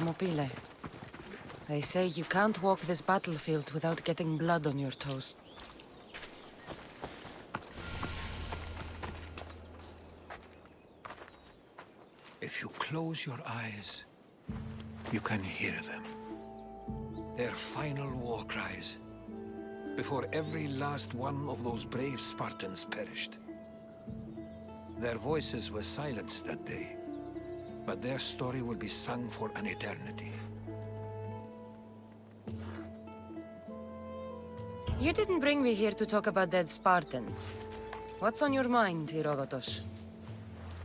Thermopylae. They say you can't walk this battlefield without getting blood on your toes. If you close your eyes, you can hear them. Their final war cries, before every last one of those brave Spartans perished. Their voices were silenced that day, but their story will be sung for an eternity. You didn't bring me here to talk about dead Spartans. What's on your mind, Herodotus?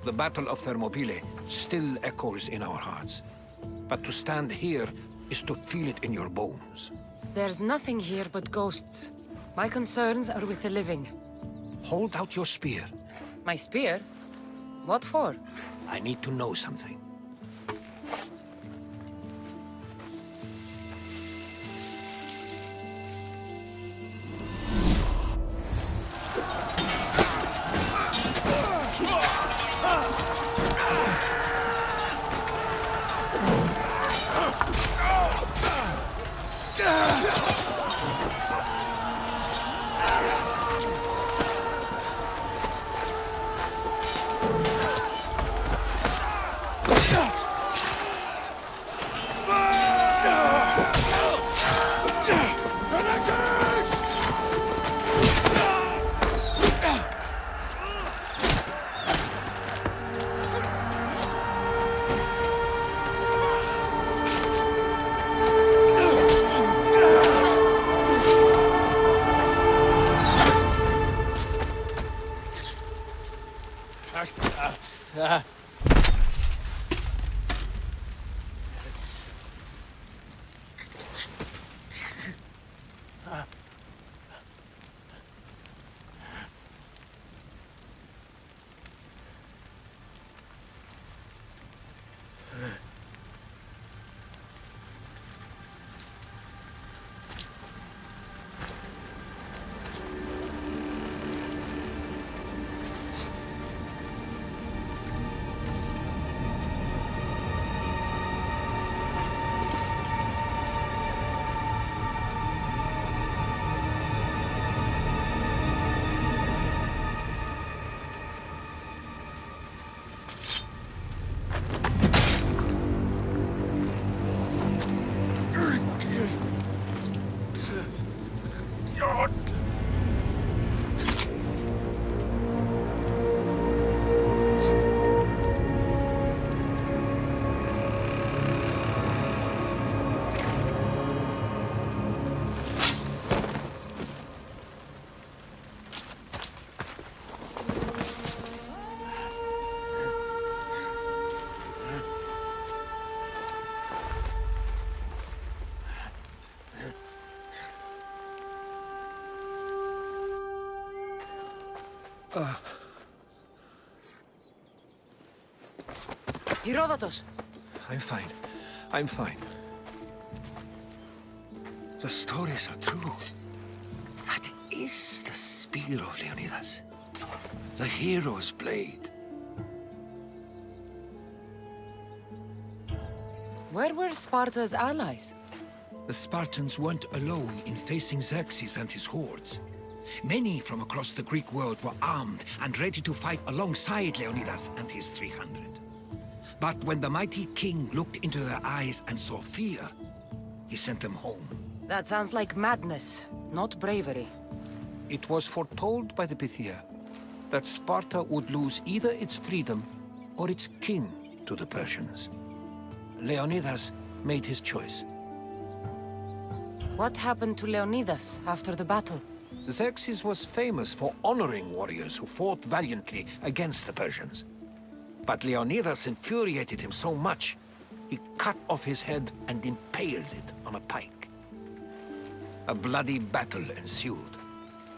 The Battle of Thermopylae still echoes in our hearts. But to stand here is to feel it in your bones. There's nothing here but ghosts. My concerns are with the living. Hold out your spear. My spear? What for? I need to know something. Herodotus! I'm fine. I'm fine. The stories are true. That is the spear of Leonidas. The hero's blade. Where were Sparta's allies? The Spartans weren't alone in facing Xerxes and his hordes. Many from across the Greek world were armed and ready to fight alongside Leonidas and his 300. But when the mighty king looked into their eyes and saw fear, he sent them home. That sounds like madness, not bravery. It was foretold by the Pythia that Sparta would lose either its freedom or its king to the Persians. Leonidas made his choice. What happened to Leonidas after the battle? Xerxes was famous for honoring warriors who fought valiantly against the Persians. But Leonidas infuriated him so much, he cut off his head and impaled it on a pike. A bloody battle ensued,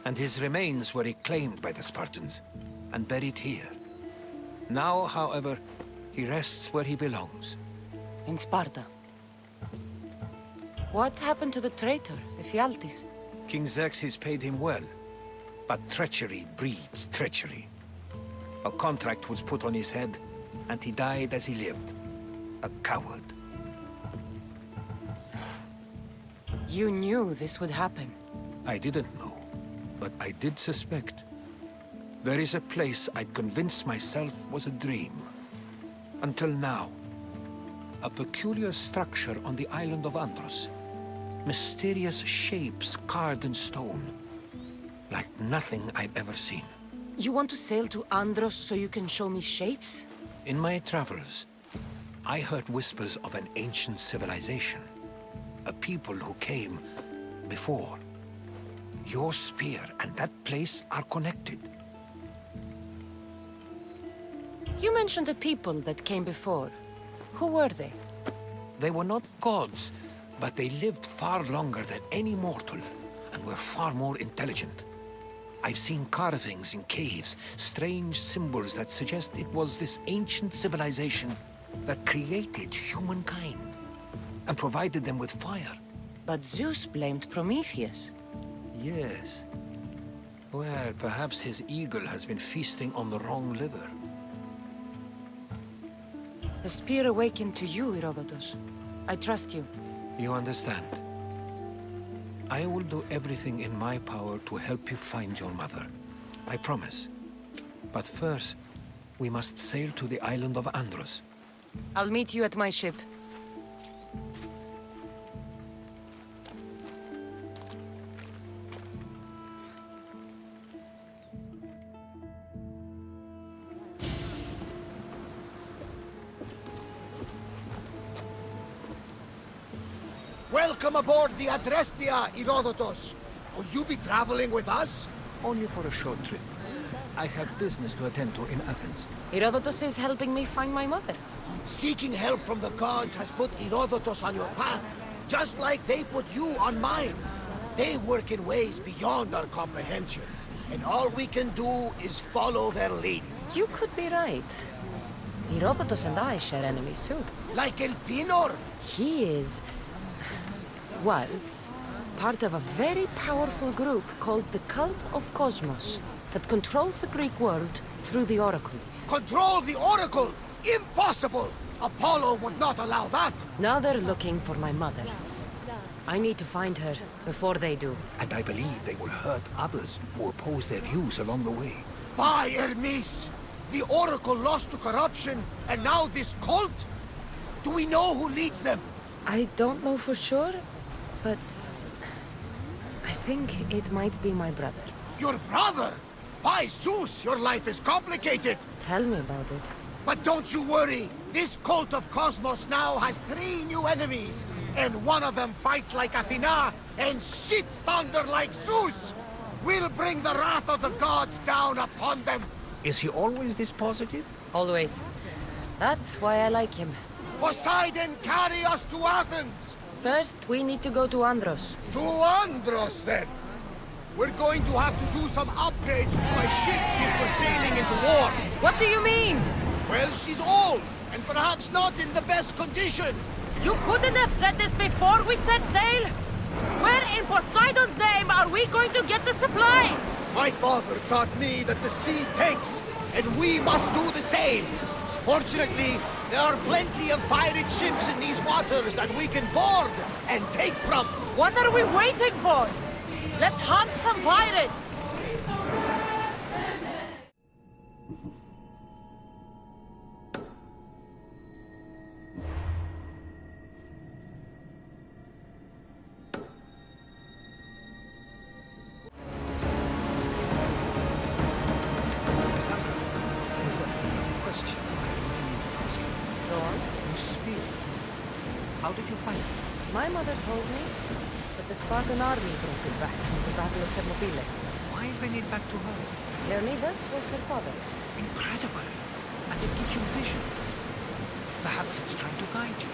and his remains were reclaimed by the Spartans and buried here. Now, however, he rests where he belongs. In Sparta. What happened to the traitor, Ephialtes? King Xerxes paid him well, but treachery breeds treachery. A contract was put on his head, and he died as he lived. A coward. You knew this would happen. I didn't know, but I did suspect. There is a place I'd convinced myself was a dream. Until now. A peculiar structure on the island of Andros. Mysterious shapes carved in stone. Like nothing I've ever seen. You want to sail to Andros so you can show me shapes? In my travels, I heard whispers of an ancient civilization. A people who came before. Your spear and that place are connected. You mentioned a people that came before. Who were they? They were not gods, but they lived far longer than any mortal, and were far more intelligent. I've seen carvings in caves, strange symbols that suggest it was this ancient civilization that created humankind, and provided them with fire. But Zeus blamed Prometheus. Yes. Well, perhaps his eagle has been feasting on the wrong liver. The spear awakened to you, Herodotus. I trust you. You understand. I will do everything in my power to help you find your mother. I promise. But first, we must sail to the island of Andros. I'll meet you at my ship. Welcome aboard the Adrestia, Herodotus. Will you be traveling with us? Only for a short trip. I have business to attend to in Athens. Herodotus is helping me find my mother. Seeking help from the gods has put Herodotus on your path, just like they put you on mine. They work in ways beyond our comprehension, and all we can do is follow their lead. You could be right. Herodotus and I share enemies too. Like El Pinor. He was part of a very powerful group called the Cult of Kosmos that controls the Greek world through the Oracle. Control the Oracle! Impossible! Apollo would not allow that! Now they're looking for my mother. I need to find her before they do. And I believe they will hurt others who oppose their views along the way. By Hermes! The Oracle lost to corruption, and now this cult? Do we know who leads them? I don't know for sure, but I think it might be my brother. Your brother? By Zeus, your life is complicated! Tell me about it. But don't you worry! This Cult of Kosmos now has 3 new enemies! And one of them fights like Athena and shits thunder like Zeus! We'll bring the wrath of the gods down upon them! Is he always this positive? Always. That's why I like him. Poseidon, carry us to Athens! First, we need to go to Andros. To Andros, then! We're going to have to do some upgrades to my ship if we're sailing into war. What do you mean? Well, she's old, and perhaps not in the best condition. You couldn't have said this before we set sail? Where in Poseidon's name are we going to get the supplies? My father taught me that the sea takes, and we must do the same. Fortunately, there are plenty of pirate ships in these waters that we can board and take from. What are we waiting for? Let's hunt some pirates! How did you find it? My mother told me that the Spartan army brought it back from the Battle of Thermopylae. Why bring it back to her? Leonidas was her father. Incredible. And it gives you visions. Perhaps it's trying to guide you.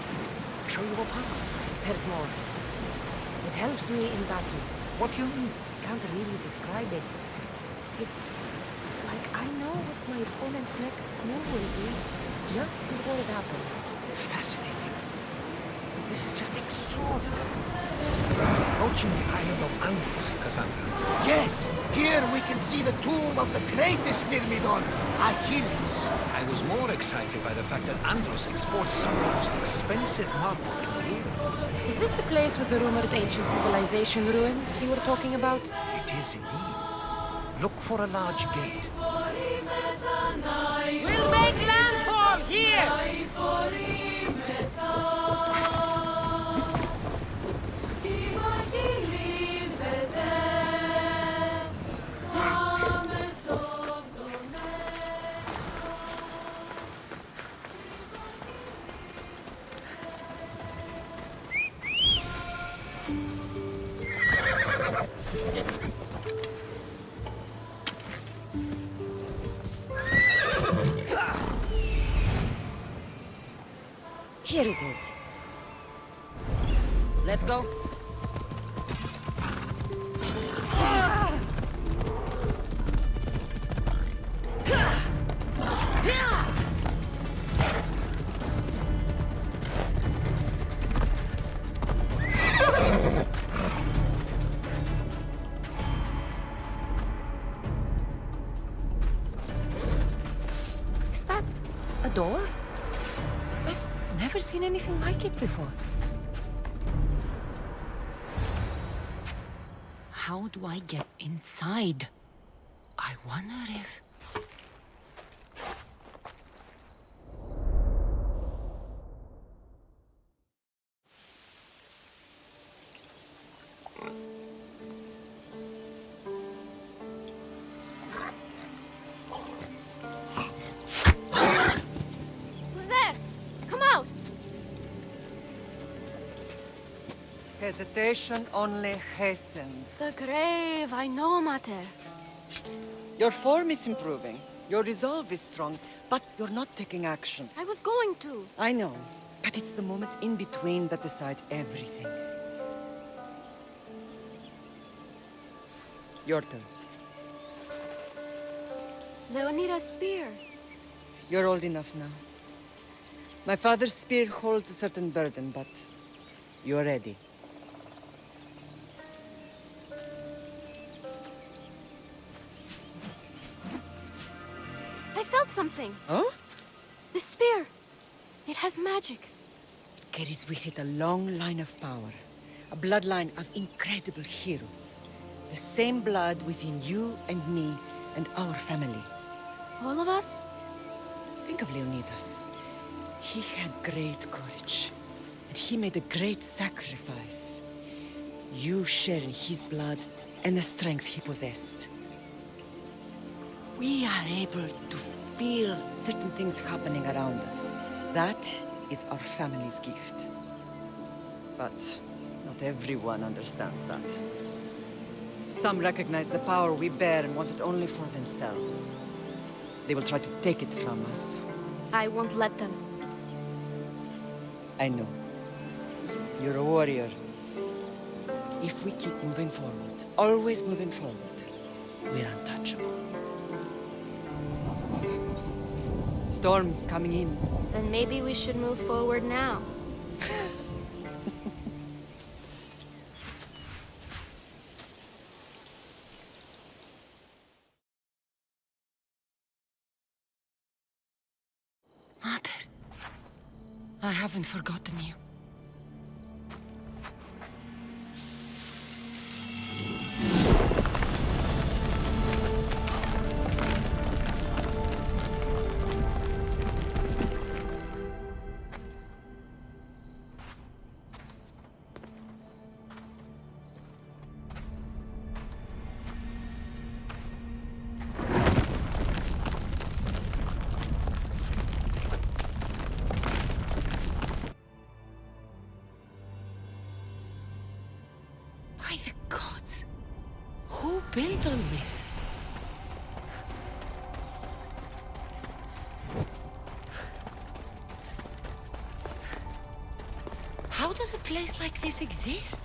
Show you a path. There's more. It helps me in battle. What do you mean? Can't really describe it. It's like I know what my opponent's next move will be just before it happens. Fascinating. This is just extraordinary. Approaching the island of Andros, Cassandra. Yes, here we can see the tomb of the greatest Myrmidon, Achilles. I was more excited by the fact that Andros exports some of the most expensive marble in the world. Is this the place with the rumored ancient civilization ruins you were talking about? It is indeed. Look for a large gate. We'll make landfall here! Here it is. Let's go. Is that a door? Never seen anything like it before. How do I get inside? I wonder if... Hesitation only hastens. The grave, I know, Mater. Your form is improving. Your resolve is strong, but you're not taking action. I was going to. I know, but it's the moments in between that decide everything. Your turn. Leonida's spear. You're old enough now. My father's spear holds a certain burden, but you're ready. I felt something. Huh? The spear. It has magic. It carries with it a long line of power. A bloodline of incredible heroes. The same blood within you and me and our family. All of us? Think of Leonidas. He had great courage. And he made a great sacrifice. You share in his blood and the strength he possessed. We are able to feel certain things happening around us. That is our family's gift. But not everyone understands that. Some recognize the power we bear and want it only for themselves. They will try to take it from us. I won't let them. I know. You're a warrior. If we keep moving forward, always moving forward, we're untouchable. Storm's coming in. Then maybe we should move forward now. Mother, I haven't forgotten you. By the gods! Who built all this? How does a place like this exist?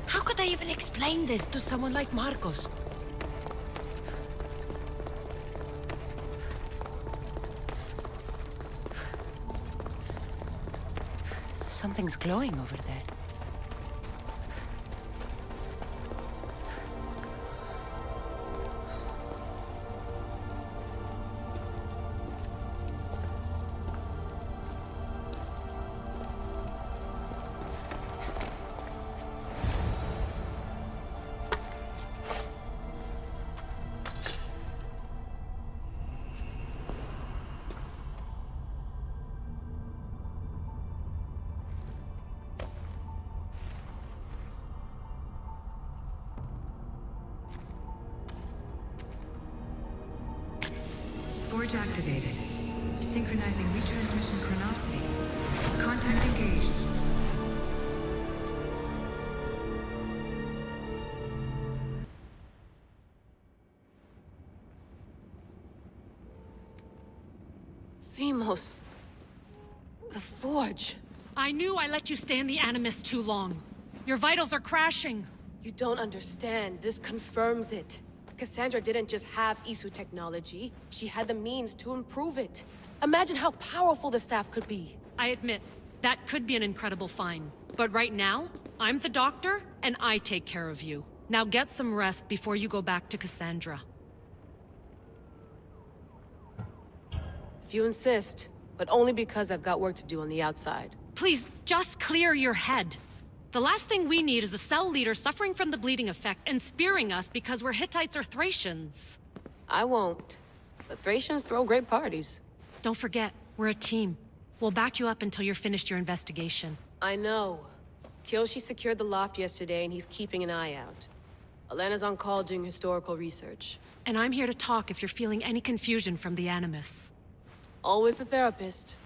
How could I even explain this to someone like Marcos? Something's glowing over there. switch activated. Synchronizing retransmission chronicity. Contact engaged. Themos. The Forge. I knew I let you stay in the Animus too long. Your vitals are crashing. You don't understand. This confirms it. Cassandra didn't just have Isu technology. She had the means to improve it. Imagine how powerful the staff could be. I admit, that could be an incredible find. But right now, I'm the doctor, and I take care of you. Now get some rest before you go back to Cassandra. If you insist, but only because I've got work to do on the outside. Please, just clear your head. The last thing we need is a cell leader suffering from the bleeding effect and spearing us because we're Hittites or Thracians. I won't. But Thracians throw great parties. Don't forget, we're a team. We'll back you up until you're finished your investigation. I know. Kyoshi secured the loft yesterday and he's keeping an eye out. Elena's on call doing historical research. And I'm here to talk if you're feeling any confusion from the Animus. Always the therapist.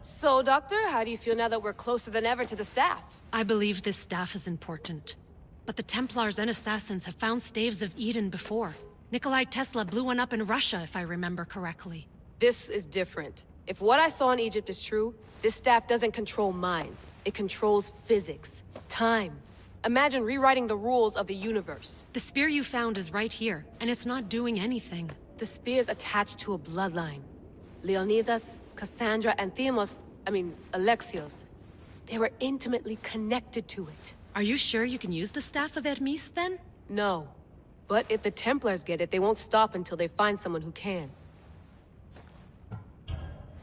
So, Doctor, how do you feel now that we're closer than ever to the staff? I believe this staff is important. But the Templars and Assassins have found staves of Eden before. Nikolai Tesla blew one up in Russia, if I remember correctly. This is different. If what I saw in Egypt is true, this staff doesn't control minds. It controls physics, time. Imagine rewriting the rules of the universe. The spear you found is right here, and it's not doing anything. The spear's attached to a bloodline. Leonidas, Cassandra, and Alexios. They were intimately connected to it. Are you sure you can use the Staff of Hermes, then? No. But if the Templars get it, they won't stop until they find someone who can.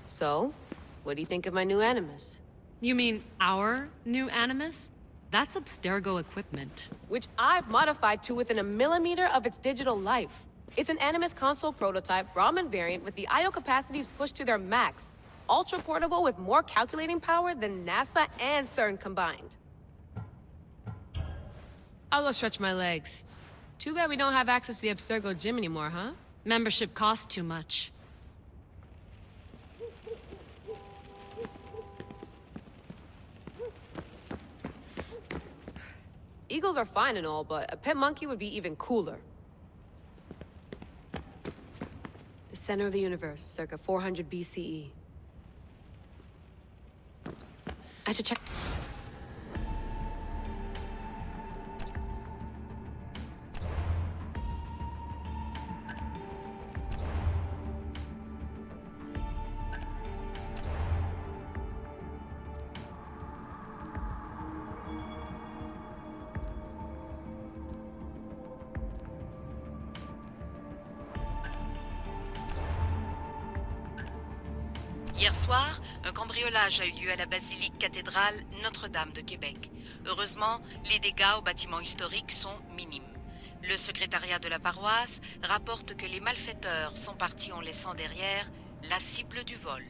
So, what do you think of my new Animus? You mean our new Animus? That's Abstergo equipment. Which I've modified to within a millimeter of its digital life. It's an Animus console prototype, Brahmin variant with the I/O capacities pushed to their max. Ultra-portable with more calculating power than NASA and CERN combined. I'll go stretch my legs. Too bad we don't have access to the Abstergo gym anymore, huh? Membership costs too much. Eagles are fine and all, but a pet monkey would be even cooler. The center of the universe, circa 400 BCE. I should check... Hier soir, un cambriolage a eu lieu à la basilique cathédrale Notre-Dame de Québec. Heureusement, les dégâts au bâtiment historique sont minimes. Le secrétariat de la paroisse rapporte que les malfaiteurs sont partis en laissant derrière la cible du vol.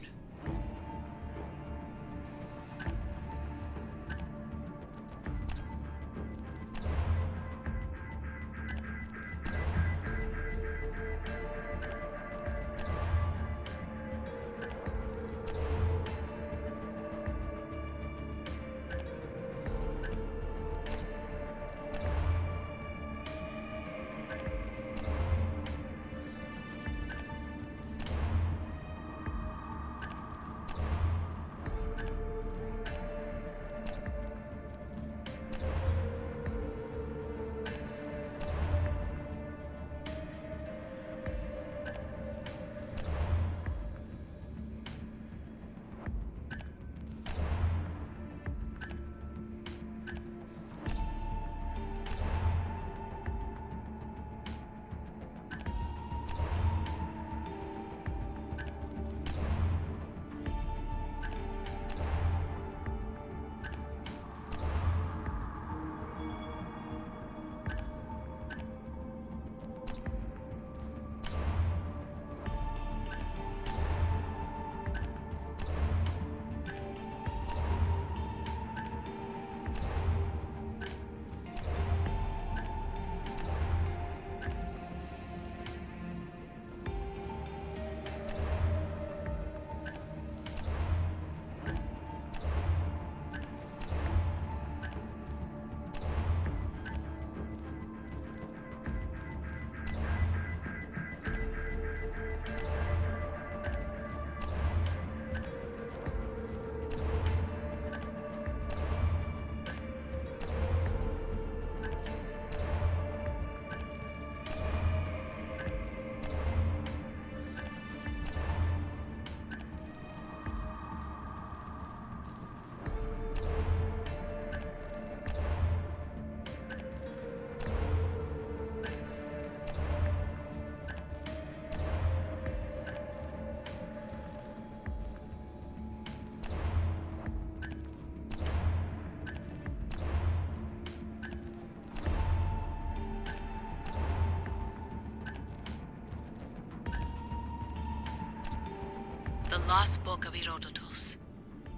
The lost book of Herodotus.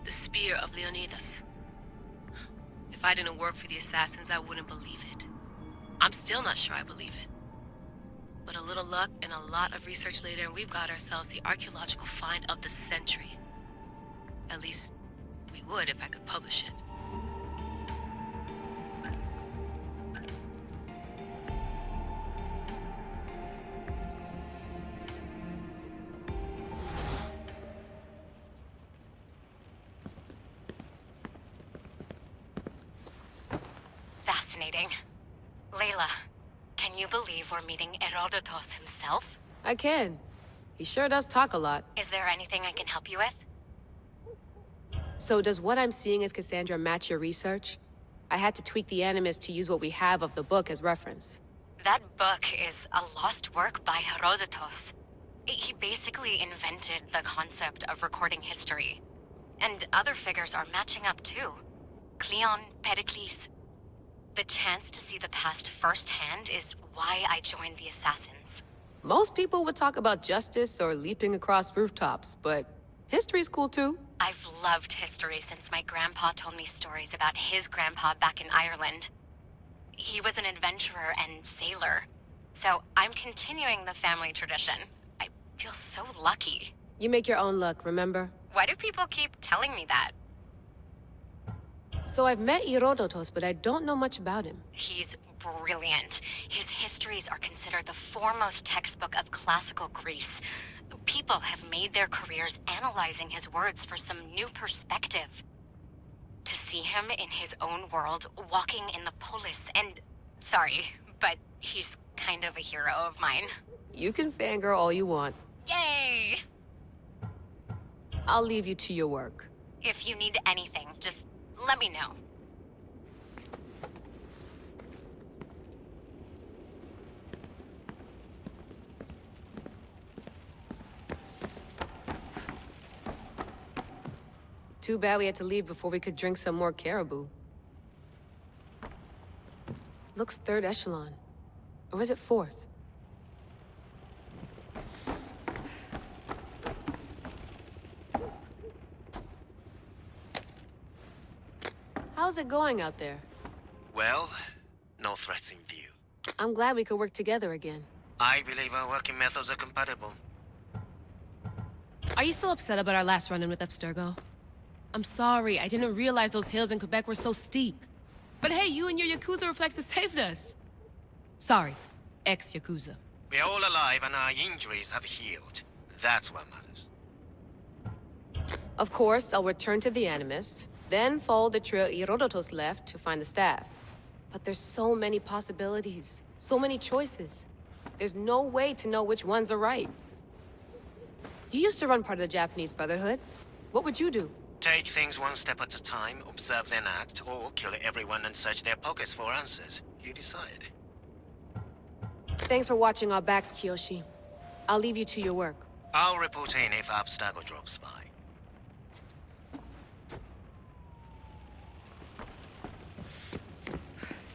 The spear of Leonidas. If I didn't work for the assassins, I wouldn't believe it. I'm still not sure I believe it. But a little luck and a lot of research later, and we've got ourselves the archaeological find of the century. At least, we would if I could publish it. Fascinating. Layla, can you believe we're meeting Herodotus himself? I can. He sure does talk a lot. Is there anything I can help you with? So does what I'm seeing as Cassandra match your research? I had to tweak the Animus to use what we have of the book as reference. That book is a lost work by Herodotus. He basically invented the concept of recording history. And other figures are matching up too. Cleon, Perikles. The chance to see the past firsthand is why I joined the Assassins. Most people would talk about justice or leaping across rooftops, but history's cool too. I've loved history since my grandpa told me stories about his grandpa back in Ireland. He was an adventurer and sailor. So I'm continuing the family tradition. I feel so lucky. You make your own luck, remember? Why do people keep telling me that? So I've met Herodotus, but I don't know much about him. He's brilliant. His histories are considered the foremost textbook of classical Greece. People have made their careers analyzing his words for some new perspective. To see him in his own world, walking in the polis, and... Sorry, but he's kind of a hero of mine. You can fangirl all you want. Yay! I'll leave you to your work. If you need anything, just let me know. Too bad we had to leave before we could drink some more caribou. Looks third echelon. Or is it fourth? How's it going out there? Well, no threats in view. I'm glad we could work together again. I believe our working methods are compatible. Are you still upset about our last run-in with Abstergo? I'm sorry, I didn't realize those hills in Quebec were so steep. But hey, you and your Yakuza reflexes saved us. Sorry, ex-Yakuza. We're all alive and our injuries have healed. That's what matters. Of course, I'll return to the Animus, then follow the trail Herodotus left to find the staff. But there's so many possibilities, so many choices. There's no way to know which ones are right. You used to run part of the Japanese Brotherhood. What would you do? Take things one step at a time, observe then act, or kill everyone and search their pockets for answers. You decide. Thanks for watching our backs, Kiyoshi. I'll leave you to your work. I'll report in if Abstergo drops by.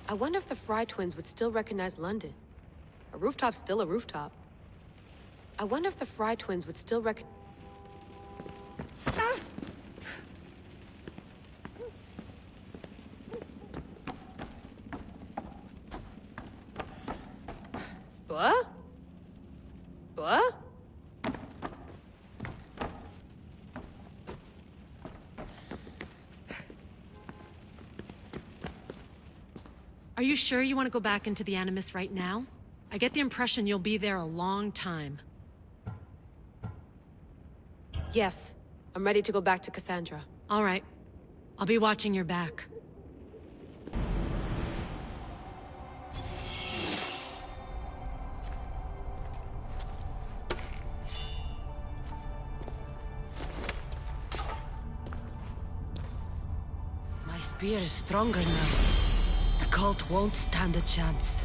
I wonder if the Fry twins would still recognize London. A rooftop's still a rooftop. I wonder if the Fry twins would still recognize... What? What? Are you sure you want to go back into the Animus right now? I get the impression you'll be there a long time. Yes. I'm ready to go back to Cassandra. All right. I'll be watching your back. My spear is stronger now. The cult won't stand a chance.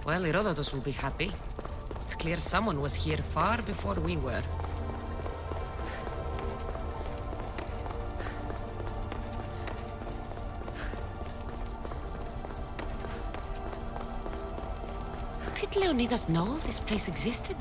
Well, Herodotus will be happy. It's clear someone was here far before we were. Did Leonidas know this place existed?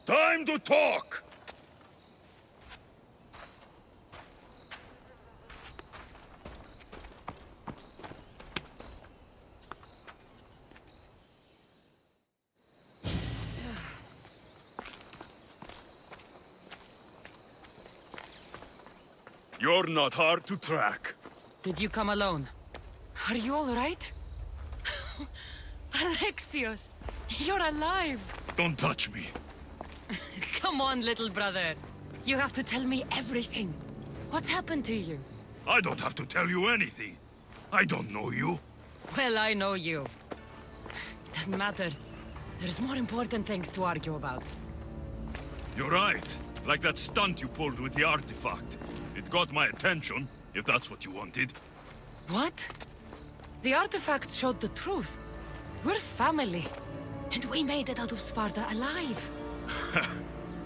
Time to talk! You're not hard to track. Did you come alone? Are you all right? Alexios, you're alive! Don't touch me. Come on, little brother. You have to tell me everything. What's happened to you? I don't have to tell you anything. I don't know you. Well, I know you. It doesn't matter. There's more important things to argue about. You're right. Like that stunt you pulled with the artifact. It got my attention, if that's what you wanted. What? The artifact showed the truth. We're family. And we made it out of Sparta alive.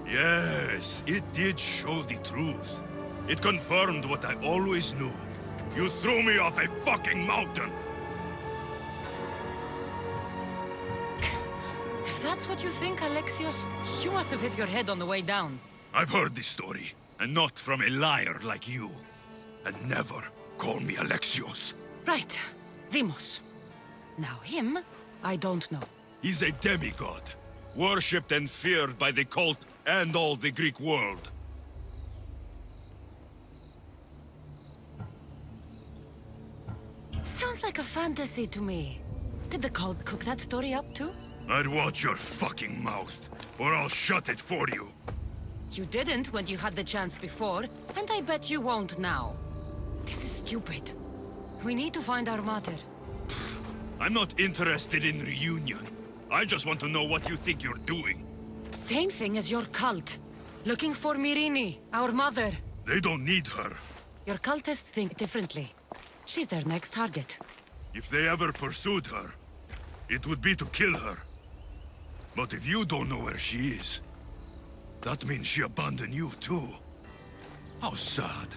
Yes, it did show the truth. It confirmed what I always knew. You threw me off a fucking mountain! If that's what you think, Alexios, you must have hit your head on the way down. I've heard this story, and not from a liar like you. And never call me Alexios. Right. Deimos. Now him, I don't know. He's a demigod, worshipped and feared by the cult and all the Greek world. Sounds like a fantasy to me. Did the cult cook that story up too? I'd watch your fucking mouth, or I'll shut it for you. You didn't when you had the chance before, and I bet you won't now. This is stupid. We need to find our mother. I'm not interested in reunion. I just want to know what you think you're doing. Same thing as your cult. Looking for Myrrine, our mother. They don't need her. Your cultists think differently. She's their next target. If they ever pursued her, it would be to kill her. But if you don't know where she is, that means she abandoned you too. How sad.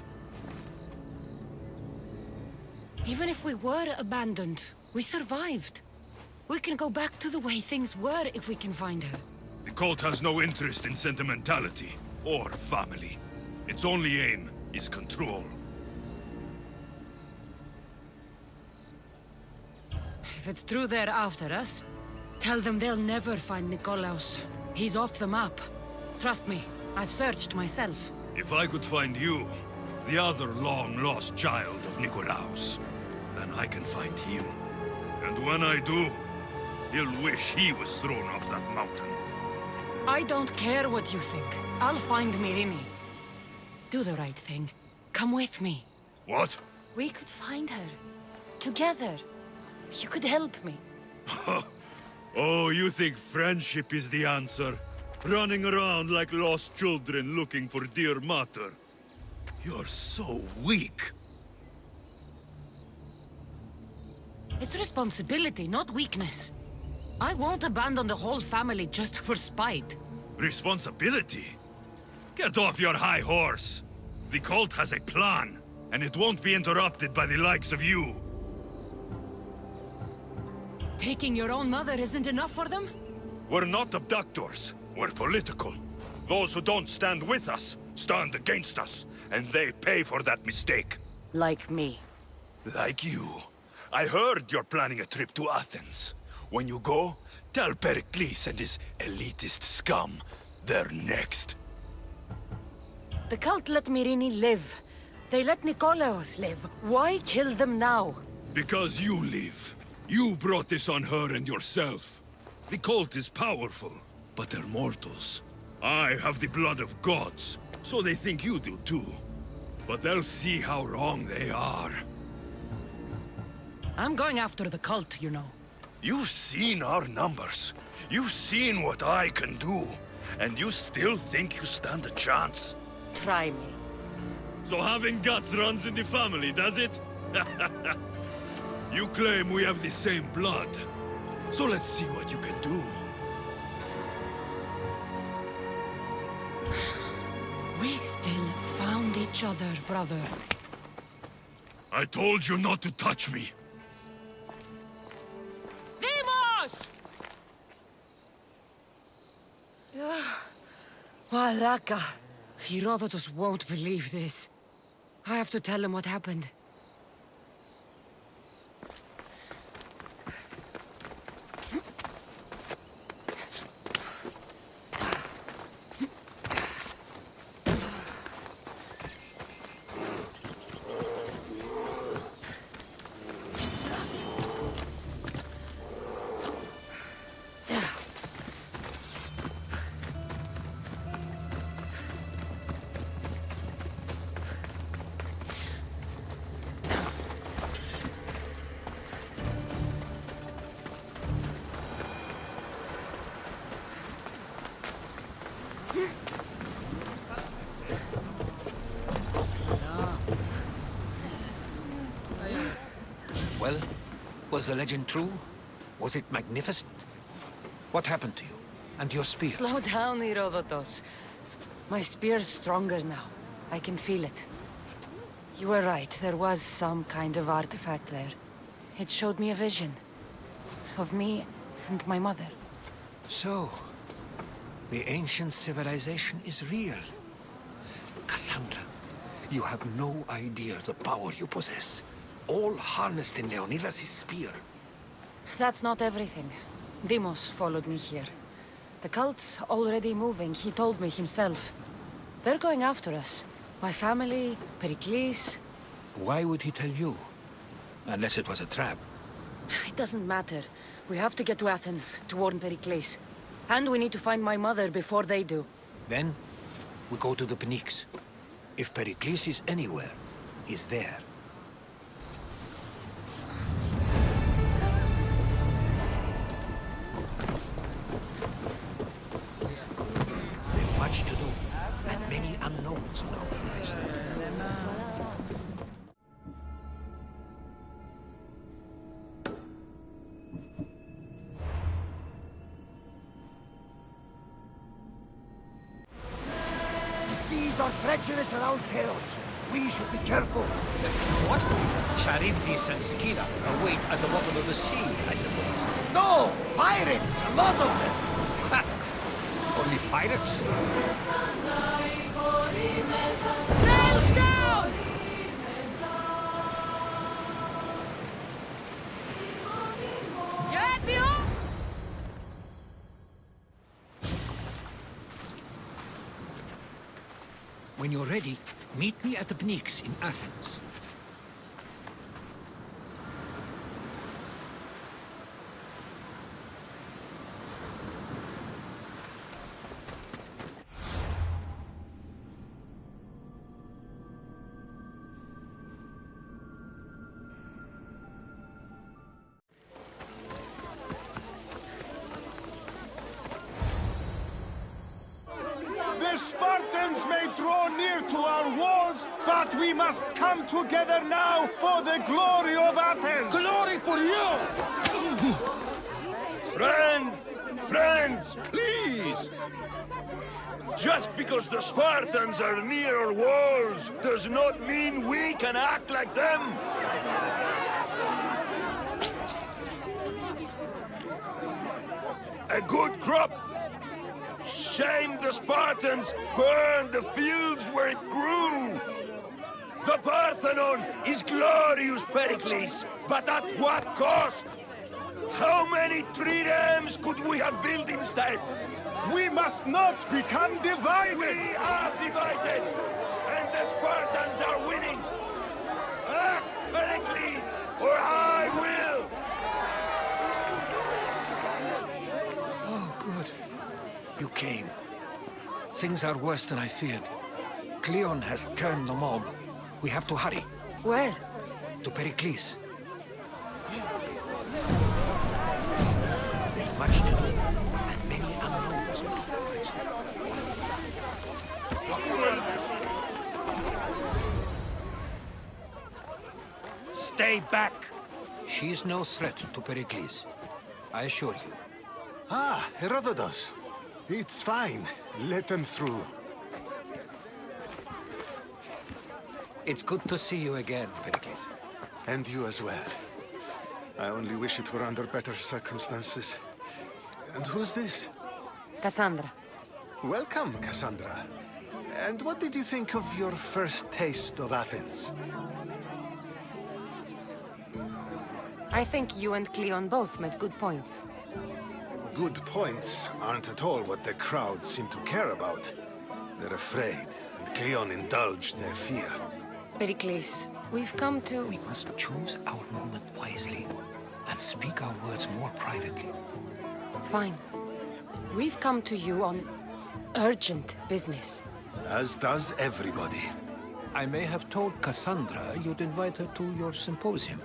Even if we were abandoned, we survived. We can go back to the way things were if we can find her. The cult has no interest in sentimentality or family. Its only aim is control. If it's true they're after us, tell them they'll never find Nikolaos. He's off the map. Trust me, I've searched myself. If I could find you, the other long-lost child of Nikolaos, then I can find him. And when I do, he'll wish he was thrown off that mountain. I don't care what you think. I'll find Myrrine. Do the right thing. Come with me. What? We could find her. Together. You could help me. Oh, you think friendship is the answer? Running around like lost children looking for dear mother. You're so weak. It's responsibility, not weakness. I won't abandon the whole family just for spite. Responsibility? Get off your high horse. The cult has a plan, and it won't be interrupted by the likes of you. Taking your own mother isn't enough for them? We're not abductors. We're political. Those who don't stand with us, stand against us, and they pay for that mistake. Like me. Like you. I heard you're planning a trip to Athens. When you go, tell Perikles and his elitist scum they're next. The cult let Myrrine live. They let Nikolaos live. Why kill them now? Because you live. You brought this on her and yourself. The cult is powerful, but they're mortals. I have the blood of gods, so they think you do too. But they'll see how wrong they are. I'm going after the cult, you know. You've seen our numbers. You've seen what I can do. And you still think you stand a chance? Try me. So having guts runs in the family, does it? You claim we have the same blood. So let's see what you can do. We still found each other, brother. I told you not to touch me. Demos! Malaka. Herodotus won't believe this. I have to tell him what happened. Well, was the legend true? Was it magnificent? What happened to you? And your spear? Slow down, Herodotus. My spear's stronger now. I can feel it. You were right, there was some kind of artifact there. It showed me a vision. Of me and my mother. So, the ancient civilization is real. Cassandra, you have no idea the power you possess. All harnessed in Leonidas' spear. That's not everything. Demos followed me here. The cult's already moving, he told me himself. They're going after us. My family, Perikles. Why would he tell you? Unless it was a trap. It doesn't matter. We have to get to Athens to warn Perikles. And we need to find my mother before they do. Then, we go to the Pnyx. If Perikles is anywhere, he's there. There's much to do, and many unknowns on our horizon. Seas are treacherous around Chaos. We should be careful. What? Charybdis and Scylla await at the bottom of the sea, I suppose. No! Pirates! A lot of them! Ha! Only pirates? Sails down! You at me all? When you're ready, meet me at the Pnyx in Athens. The Spartans may draw near to our walls, but we must come together now for the glory of Athens! Glory for you! Friends, please! Just because the Spartans are near our walls does not mean we can act like them! A good crop! Shame the Spartans burned the fields where it grew! The Parthenon is glorious, Perikles, but at what cost? How many triremes could we have built instead? We must not become divided! We are divided, and the Spartans are winning! Act, Perikles, or I will! Oh, good. You came. Things are worse than I feared. Cleon has turned the mob. We have to hurry. Where? To Perikles. There's much to do, and many unknowns on the horizon. Stay back! She's no threat to Perikles. I assure you. Ah, Herodotus. It's fine. Let them through. It's good to see you again, Perikles. And you as well. I only wish it were under better circumstances. And who's this? Cassandra. Welcome, Cassandra. And what did you think of your first taste of Athens? I think you and Cleon both made good points. Good points aren't at all what the crowd seem to care about. They're afraid, and Cleon indulged their fear. Perikles, we've come to... We must choose our moment wisely, and speak our words more privately. Fine. We've come to you on urgent business. As does everybody. I may have told Cassandra you'd invite her to your symposium.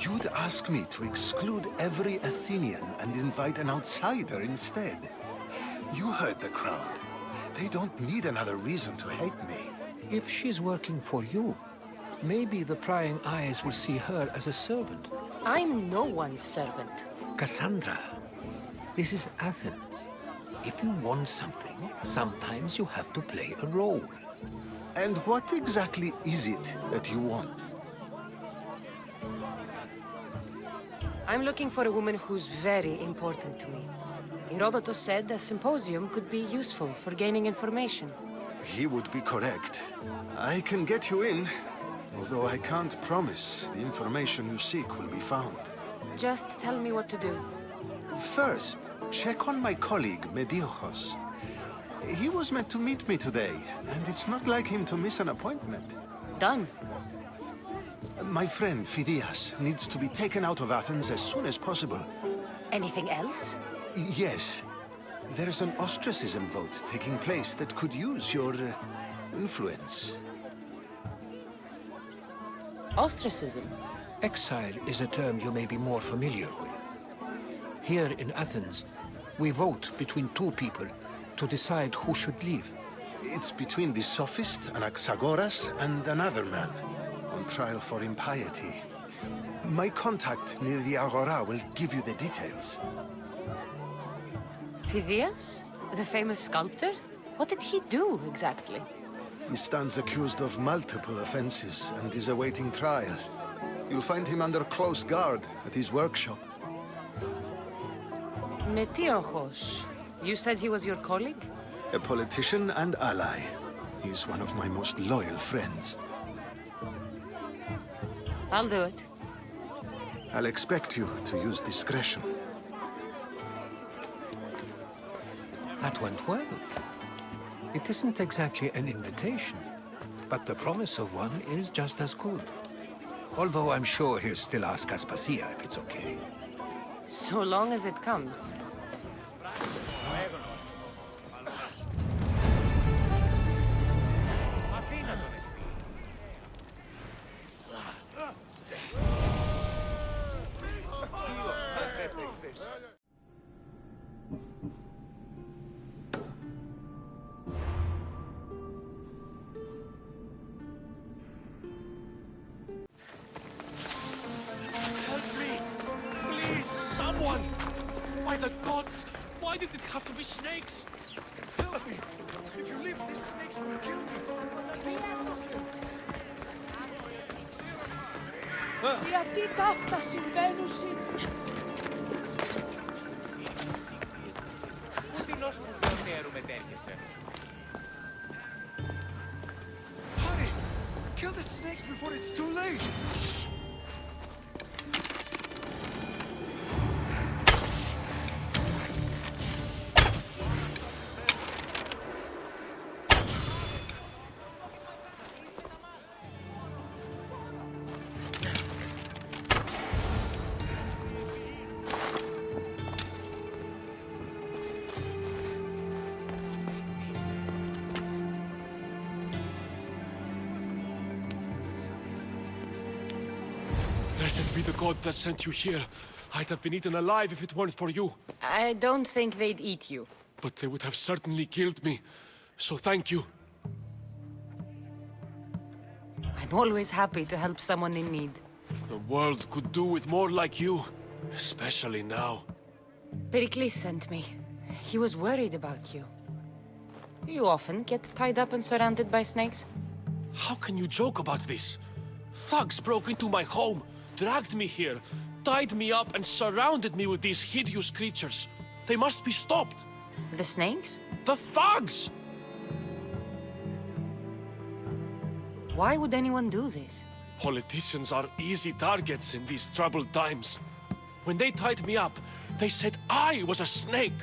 You'd ask me to exclude every Athenian and invite an outsider instead. You heard the crowd. They don't need another reason to hate me. If she's working for you, maybe the prying eyes will see her as a servant. I'm no one's servant. Cassandra, this is Athens. If you want something, sometimes you have to play a role. And what exactly is it that you want? I'm looking for a woman who's very important to me. Herodotus said a symposium could be useful for gaining information. He would be correct. I can get you in, although I can't promise the information you seek will be found. Just tell me what to do. First, check on my colleague, Mediochos. He was meant to meet me today, and it's not like him to miss an appointment. Done. My friend, Phidias, needs to be taken out of Athens as soon as possible. Anything else? Yes. There's an ostracism vote taking place that could use your influence. Ostracism? Exile is a term you may be more familiar with. Here in Athens, we vote between two people to decide who should leave. It's between the sophist Anaxagoras and another man, on trial for impiety. My contact near the Agora will give you the details. Phidias? The famous sculptor? What did he do, exactly? He stands accused of multiple offenses and is awaiting trial. You'll find him under close guard at his workshop. Metiochos. You said he was your colleague? A politician and ally. He's one of my most loyal friends. I'll do it. I'll expect you to use discretion. That went well. It isn't exactly an invitation, but the promise of one is just as good. Although I'm sure he'll still ask Aspasia if it's okay. So long as it comes. By the gods! Why did it have to be snakes? Help me! If you leave, these snakes will kill me! Get out of here! Γιατί ταύτα συμβαίνουν Πού την ως που νεαρού μετέρχεσαι. Hurry! Kill the snakes before it's too late! Blessed be the god that sent you here. I'd have been eaten alive if it weren't for you. I don't think they'd eat you. But they would have certainly killed me. So thank you. I'm always happy to help someone in need. The world could do with more like you. Especially now. Perikles sent me. He was worried about you. You often get tied up and surrounded by snakes? How can you joke about this? Thugs broke into my home, dragged me here, tied me up and surrounded me with these hideous creatures. They must be stopped. The snakes? The thugs! Why would anyone do this? Politicians are easy targets in these troubled times. When they tied me up, they said I was a snake.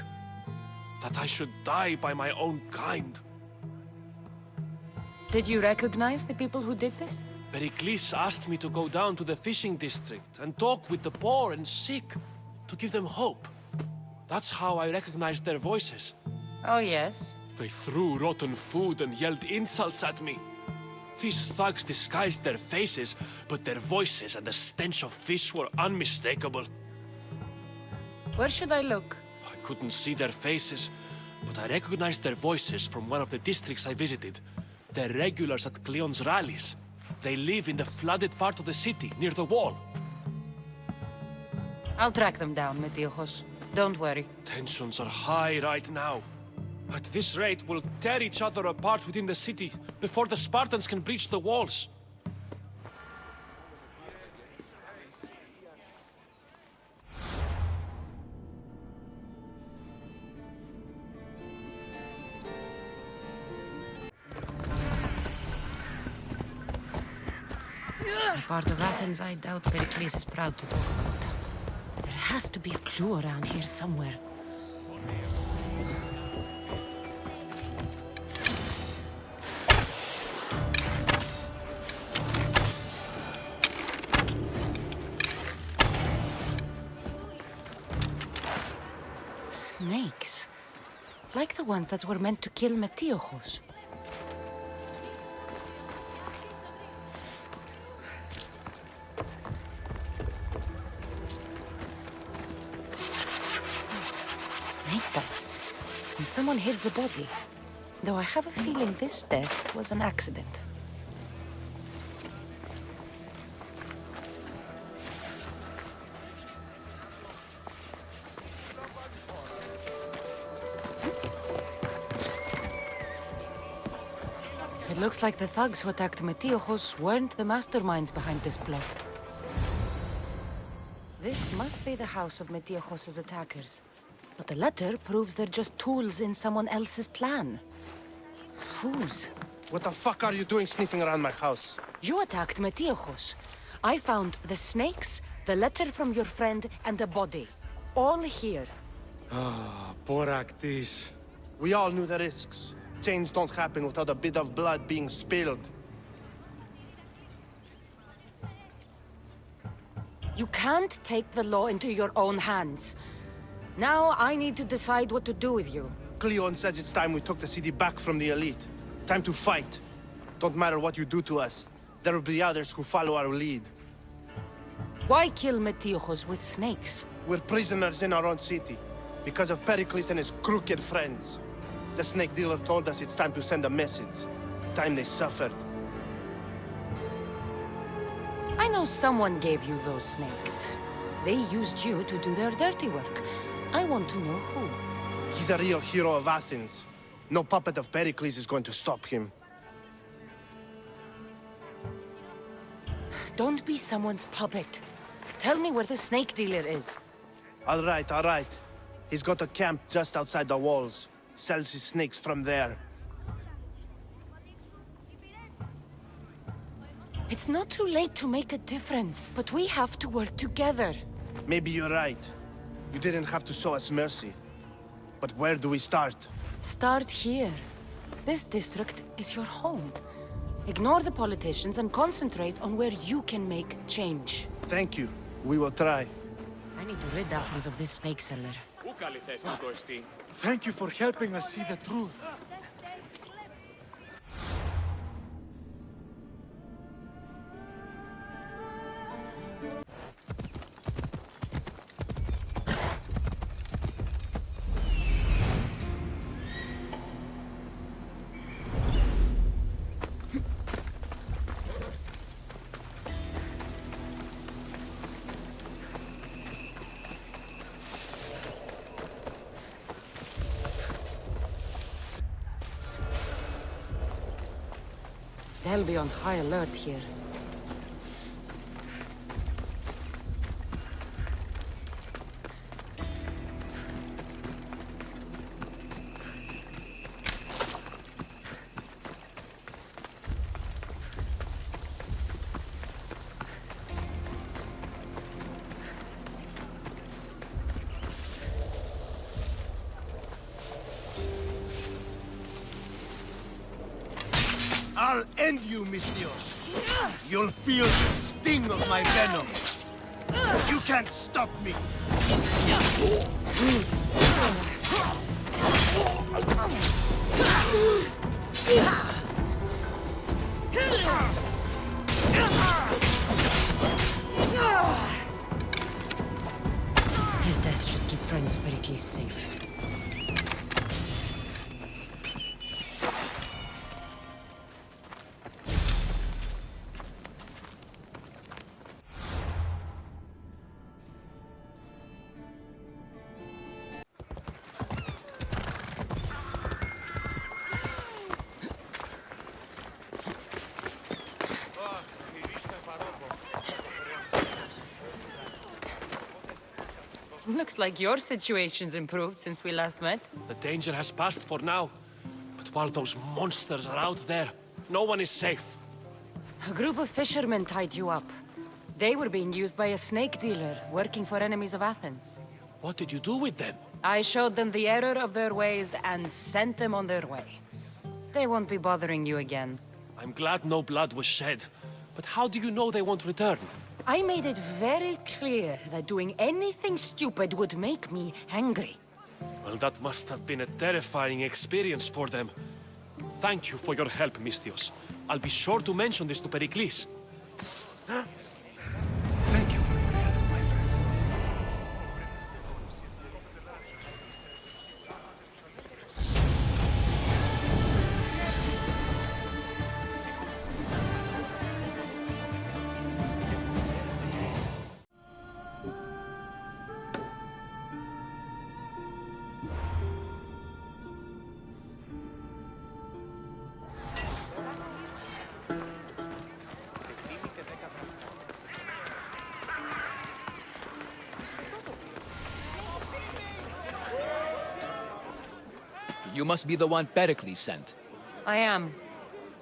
That I should die by my own kind. Did you recognize the people who did this? Perikles asked me to go down to the fishing district and talk with the poor and sick, to give them hope. That's how I recognized their voices. Oh, yes? They threw rotten food and yelled insults at me. These thugs disguised their faces, but their voices and the stench of fish were unmistakable. Where should I look? I couldn't see their faces, but I recognized their voices from one of the districts I visited. They're regulars at Cleon's rallies. They live in the flooded part of the city, near the wall. I'll track them down, Metiochos. Don't worry. Tensions are high right now. At this rate, we'll tear each other apart within the city, before the Spartans can breach the walls. A part of Athens I doubt Perikles is proud to talk about. There has to be a clue around here somewhere. Snakes. Like the ones that were meant to kill Metiochos. Snake bites. And someone hid the body. Though I have a feeling this death was an accident. It looks like the thugs who attacked Metiochos weren't the masterminds behind this plot. This must be the house of Metiochos' attackers. But the letter proves they're just tools in someone else's plan. Whose? What the fuck are you doing sniffing around my house? You attacked Metiochos. I found the snakes, the letter from your friend, and a body. All here. Ah, Perikles. We all knew the risks. Change don't happen without a bit of blood being spilled. You can't take the law into your own hands. Now I need to decide what to do with you. Cleon says it's time we took the city back from the elite. Time to fight. Don't matter what you do to us. There will be others who follow our lead. Why kill Metiochos with snakes? We're prisoners in our own city. Because of Perikles and his crooked friends. The snake dealer told us it's time to send a message. Time they suffered. I know someone gave you those snakes. They used you to do their dirty work. I want to know who. He's a real hero of Athens. No puppet of Perikles is going to stop him. Don't be someone's puppet. Tell me where the snake dealer is. All right, all right. He's got a camp just outside the walls. Sells his snakes from there. It's not too late to make a difference, but we have to work together. Maybe you're right. You didn't have to show us mercy. But where do we start? Start here. This district is your home. Ignore the politicians and concentrate on where you can make change. Thank you. We will try. I need to rid Athens of this snake seller. Thank you for helping us see the truth. hell be on high alert here. I'll end you, Mystios. You'll feel the sting of my venom. You can't stop me. His death should keep friends of Perikles safe. Looks like your situation's improved since we last met. The danger has passed for now. But while those monsters are out there, no one is safe. A group of fishermen tied you up. They were being used by a snake dealer working for enemies of Athens. What did you do with them? I showed them the error of their ways and sent them on their way. They won't be bothering you again. I'm glad no blood was shed. But how do you know they won't return? I made it very clear that doing anything stupid would make me angry. Well, that must have been a terrifying experience for them. Thank you for your help, Mystios. I'll be sure to mention this to Perikles. Thank you for your help, my friend. You must be the one Perikles sent. I am.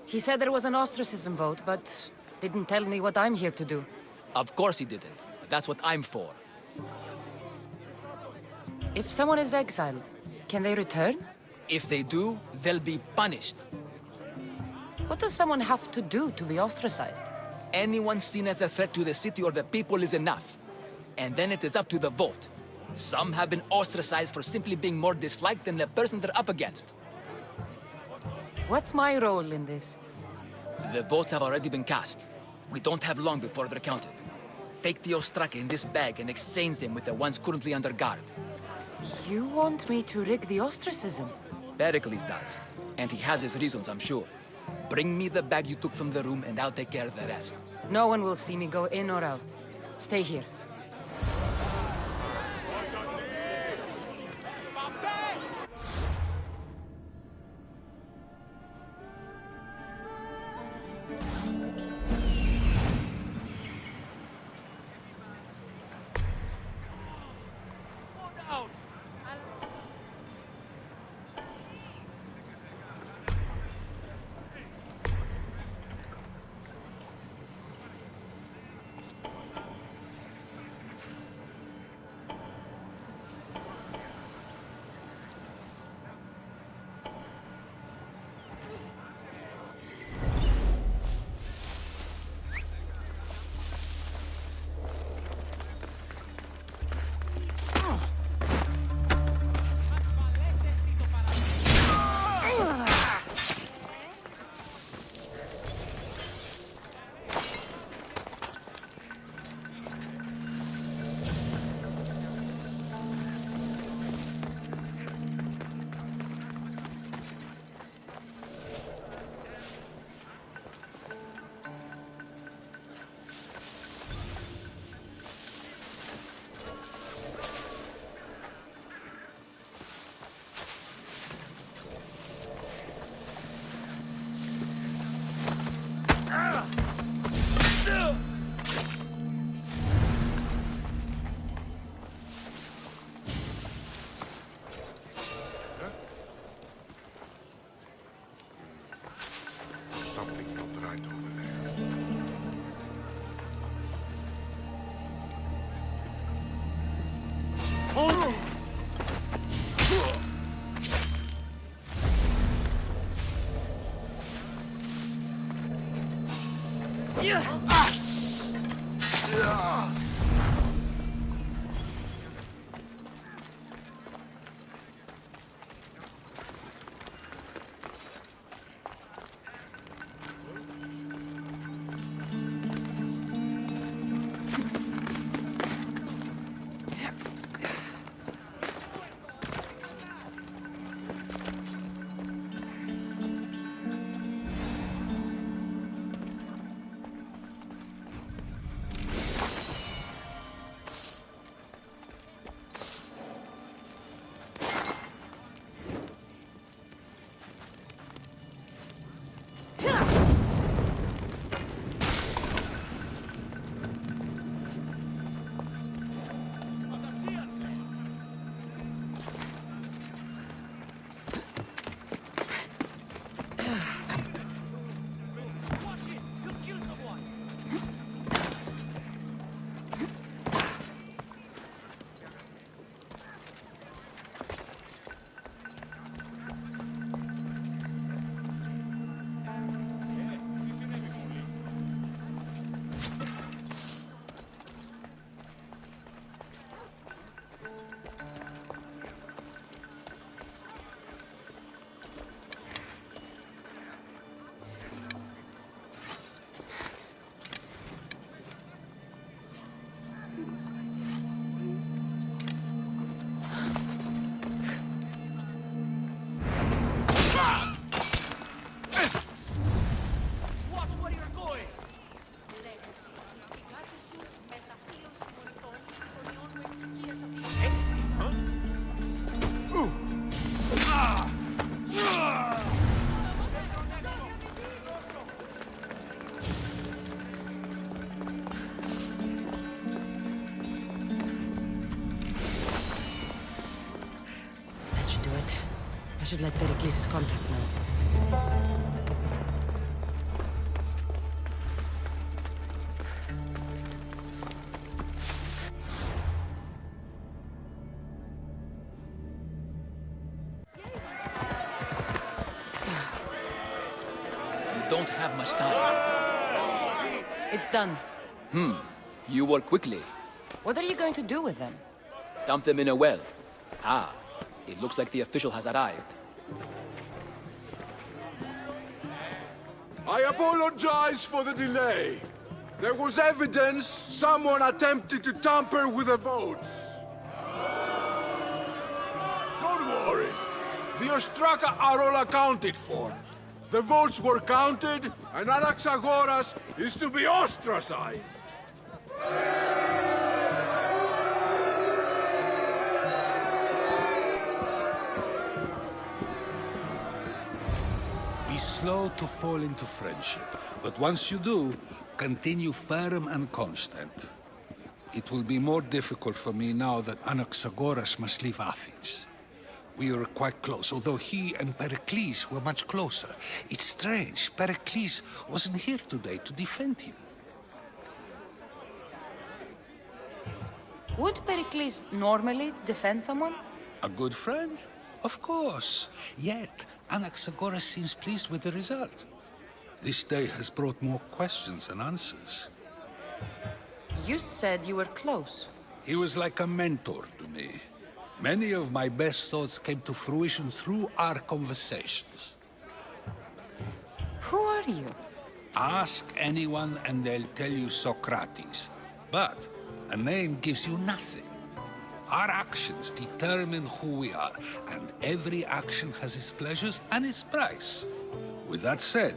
He said there was an ostracism vote, but didn't tell me what I'm here to do. Of course he didn't. That's what I'm for. If someone is exiled, can they return? If they do, they'll be punished. What does someone have to do to be ostracized? Anyone seen as a threat to the city or the people is enough. And then it is up to the vote. Some have been ostracized for simply being more disliked than the person they're up against. What's my role in this? The votes have already been cast. We don't have long before they're counted. Take the Ostraka in this bag and exchange them with the ones currently under guard. You want me to rig the ostracism? Perikles does. And he has his reasons, I'm sure. Bring me the bag you took from the room and I'll take care of the rest. No one will see me go in or out. Stay here. should let Perikles' contact know. You don't have much time. It's done. You work quickly. What are you going to do with them? Dump them in a well. Ah, it looks like the official has arrived. I apologize for the delay. There was evidence someone attempted to tamper with the votes. Don't worry. The Ostraka are all accounted for. The votes were counted, and Anaxagoras is to be ostracized. Be slow to fall into friendship, but once you do, continue firm and constant. It will be more difficult for me now that Anaxagoras must leave Athens. We were quite close, although he and Perikles were much closer. It's strange, Perikles wasn't here today to defend him. Would Perikles normally defend someone? A good friend? Of course. Yet, Anaxagoras seems pleased with the result. This day has brought more questions than answers. You said you were close. He was like a mentor to me. Many of my best thoughts came to fruition through our conversations. Who are you? Ask anyone and they'll tell you Socrates. But a name gives you nothing. Our actions determine who we are, and every action has its pleasures and its price. With that said,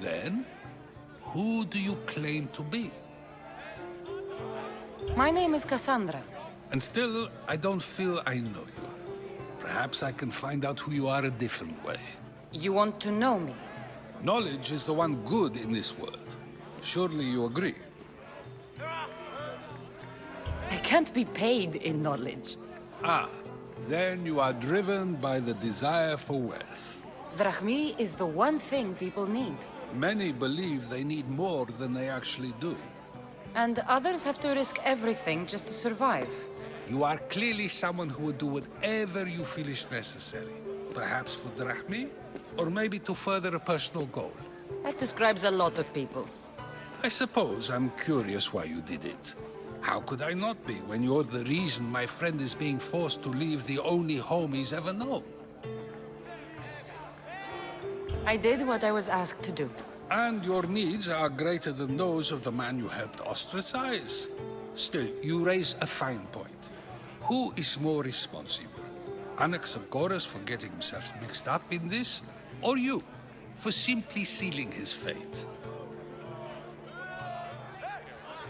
then, who do you claim to be? My name is Cassandra. And still, I don't feel I know you. Perhaps I can find out who you are a different way. You want to know me? Knowledge is the one good in this world. Surely you agree? I can't be paid in knowledge. Ah, then you are driven by the desire for wealth. Drachmi is the one thing people need. Many believe they need more than they actually do. And others have to risk everything just to survive. You are clearly someone who would do whatever you feel is necessary. Perhaps for drachmi, or maybe to further a personal goal. That describes a lot of people. I suppose I'm curious why you did it. How could I not be when you're the reason my friend is being forced to leave the only home he's ever known? I did what I was asked to do. And your needs are greater than those of the man you helped ostracize. Still, you raise a fine point. Who is more responsible? Anaxagoras for getting himself mixed up in this, or you, for simply sealing his fate?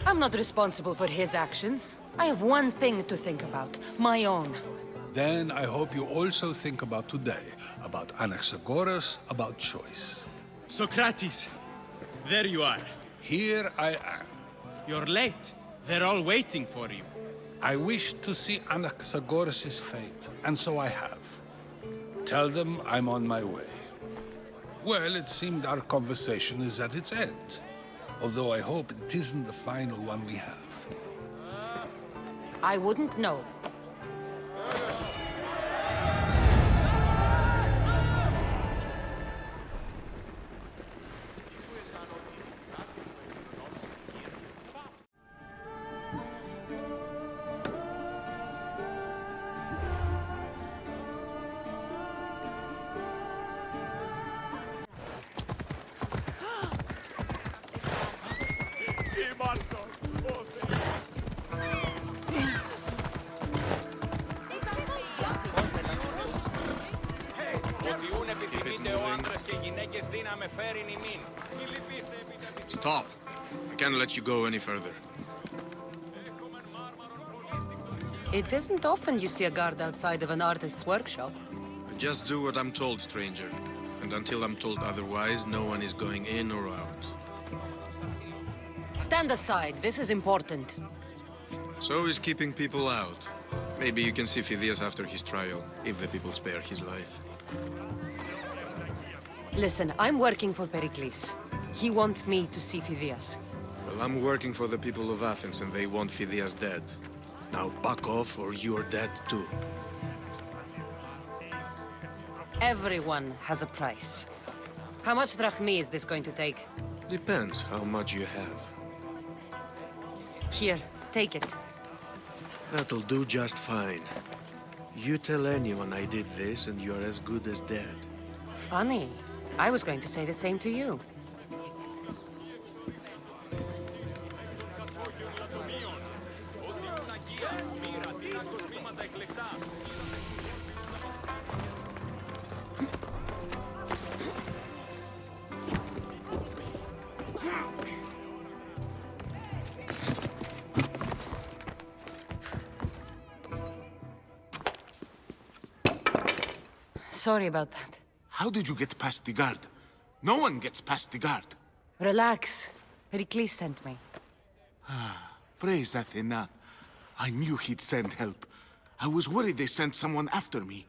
I'm not responsible for his actions. I have one thing to think about, my own. Then I hope you also think about today, about Anaxagoras, about choice. Socrates, there you are. Here I am. You're late. They're all waiting for you. I wish to see Anaxagoras' fate, and so I have. Tell them I'm on my way. Well, it seemed our conversation is at its end. Although I hope it isn't the final one we have. I wouldn't know. Stop. I can't let you go any further. It isn't often you see a guard outside of an artist's workshop. I just do what I'm told, stranger. And until I'm told otherwise, no one is going in or out. Stand aside, this is important. So is keeping people out. Maybe you can see Phidias after his trial, if the people spare his life. Listen, I'm working for Perikles. He wants me to see Phidias. Well, I'm working for the people of Athens and they want Phidias dead. Now back off or you're dead too. Everyone has a price. How much drachmi is this going to take? Depends how much you have. Here, take it. That'll do just fine. You tell anyone I did this and you're as good as dead. Funny. I was going to say the same to you. Sorry about that. How did you get past the guard? No one gets past the guard. Relax. Perikles sent me. Praise Athena. I knew he'd send help. I was worried they sent someone after me.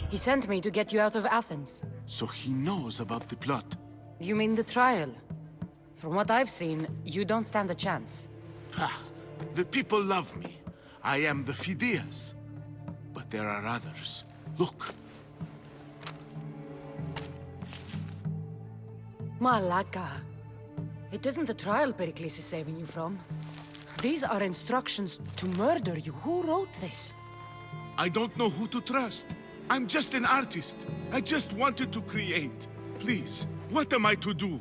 He sent me to get you out of Athens. So he knows about the plot. You mean the trial? From what I've seen, you don't stand a chance. The people love me. I am the Phidias. But there are others. Look. Malaka. It isn't the trial Perikles is saving you from. These are instructions to murder you. Who wrote this? I don't know who to trust. I'm just an artist. I just wanted to create. Please, what am I to do?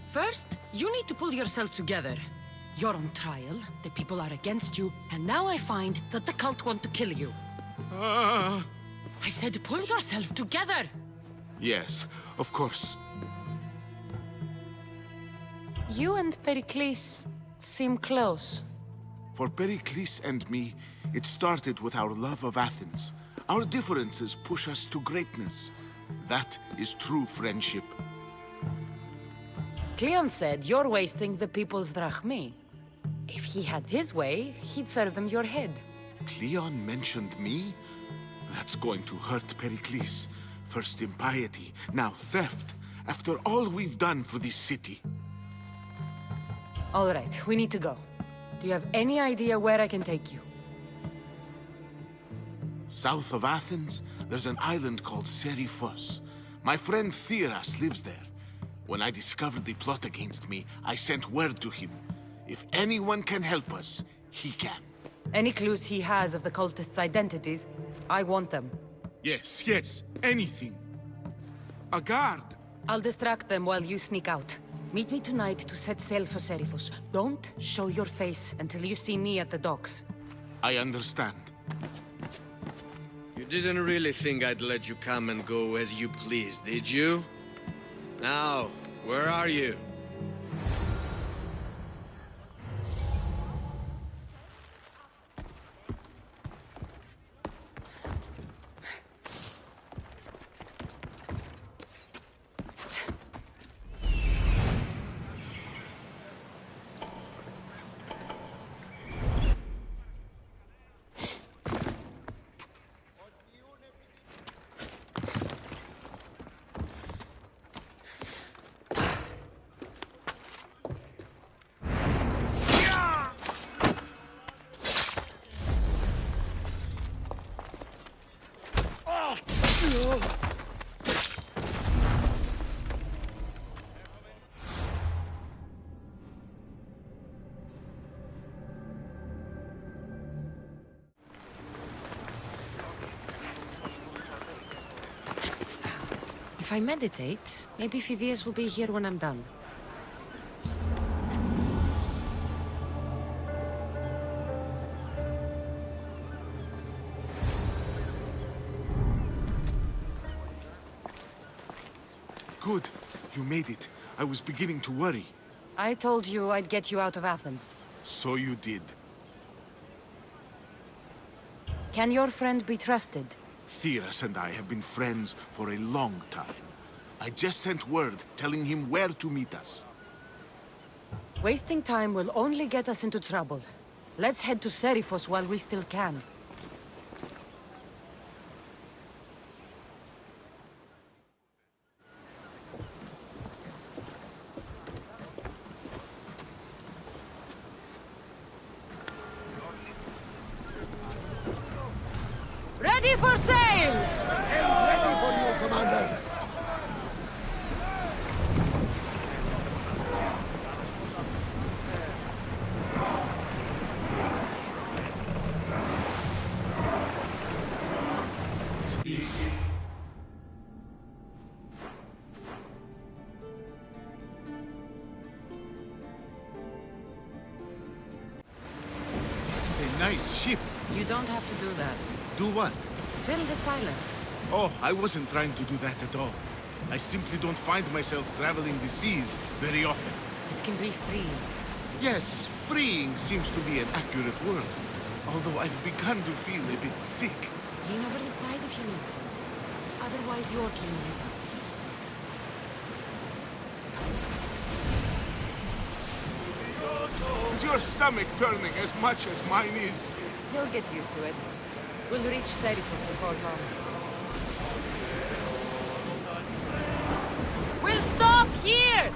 First, you need to pull yourself together. You're on trial, the people are against you, and now I find that the cult want to kill you. I said pull yourself together! Yes, of course. You and Perikles seem close. For Perikles and me, it started with our love of Athens. Our differences push us to greatness. That is true friendship. Cleon said you're wasting the people's drachmi. If he had his way, he'd serve them your head. Cleon mentioned me? That's going to hurt Perikles. First impiety, now theft. After all we've done for this city. All right, we need to go. Do you have any idea where I can take you? South of Athens, there's an island called Serifos. My friend Theras lives there. When I discovered the plot against me, I sent word to him. If anyone can help us, he can. Any clues he has of the cultists' identities, I want them. Yes, anything. A guard. I'll distract them while you sneak out. Meet me tonight to set sail for Serifos. Don't show your face until you see me at the docks. I understand. You didn't really think I'd let you come and go as you please, did you? Now, where are you? If I meditate, maybe Phidias will be here when I'm done. Good. You made it. I was beginning to worry. I told you I'd get you out of Athens. So you did. Can your friend be trusted? Theras and I have been friends for a long time. I just sent word telling him where to meet us. Wasting time will only get us into trouble. Let's head to Serifos while we still can. Ready for sail! Helm's ready for you, Commander! A nice ship. You don't have to do that. Do what? Fill the silence. Oh, I wasn't trying to do that at all. I simply don't find myself traveling the seas very often. It can be freeing. Yes, freeing seems to be an accurate word. Although I've begun to feel a bit sick. Lean over the side if you need to. Otherwise, you're cleaning it up. Is your stomach turning as much as mine is? You'll get used to it. We'll reach Serifos before long. We'll stop here!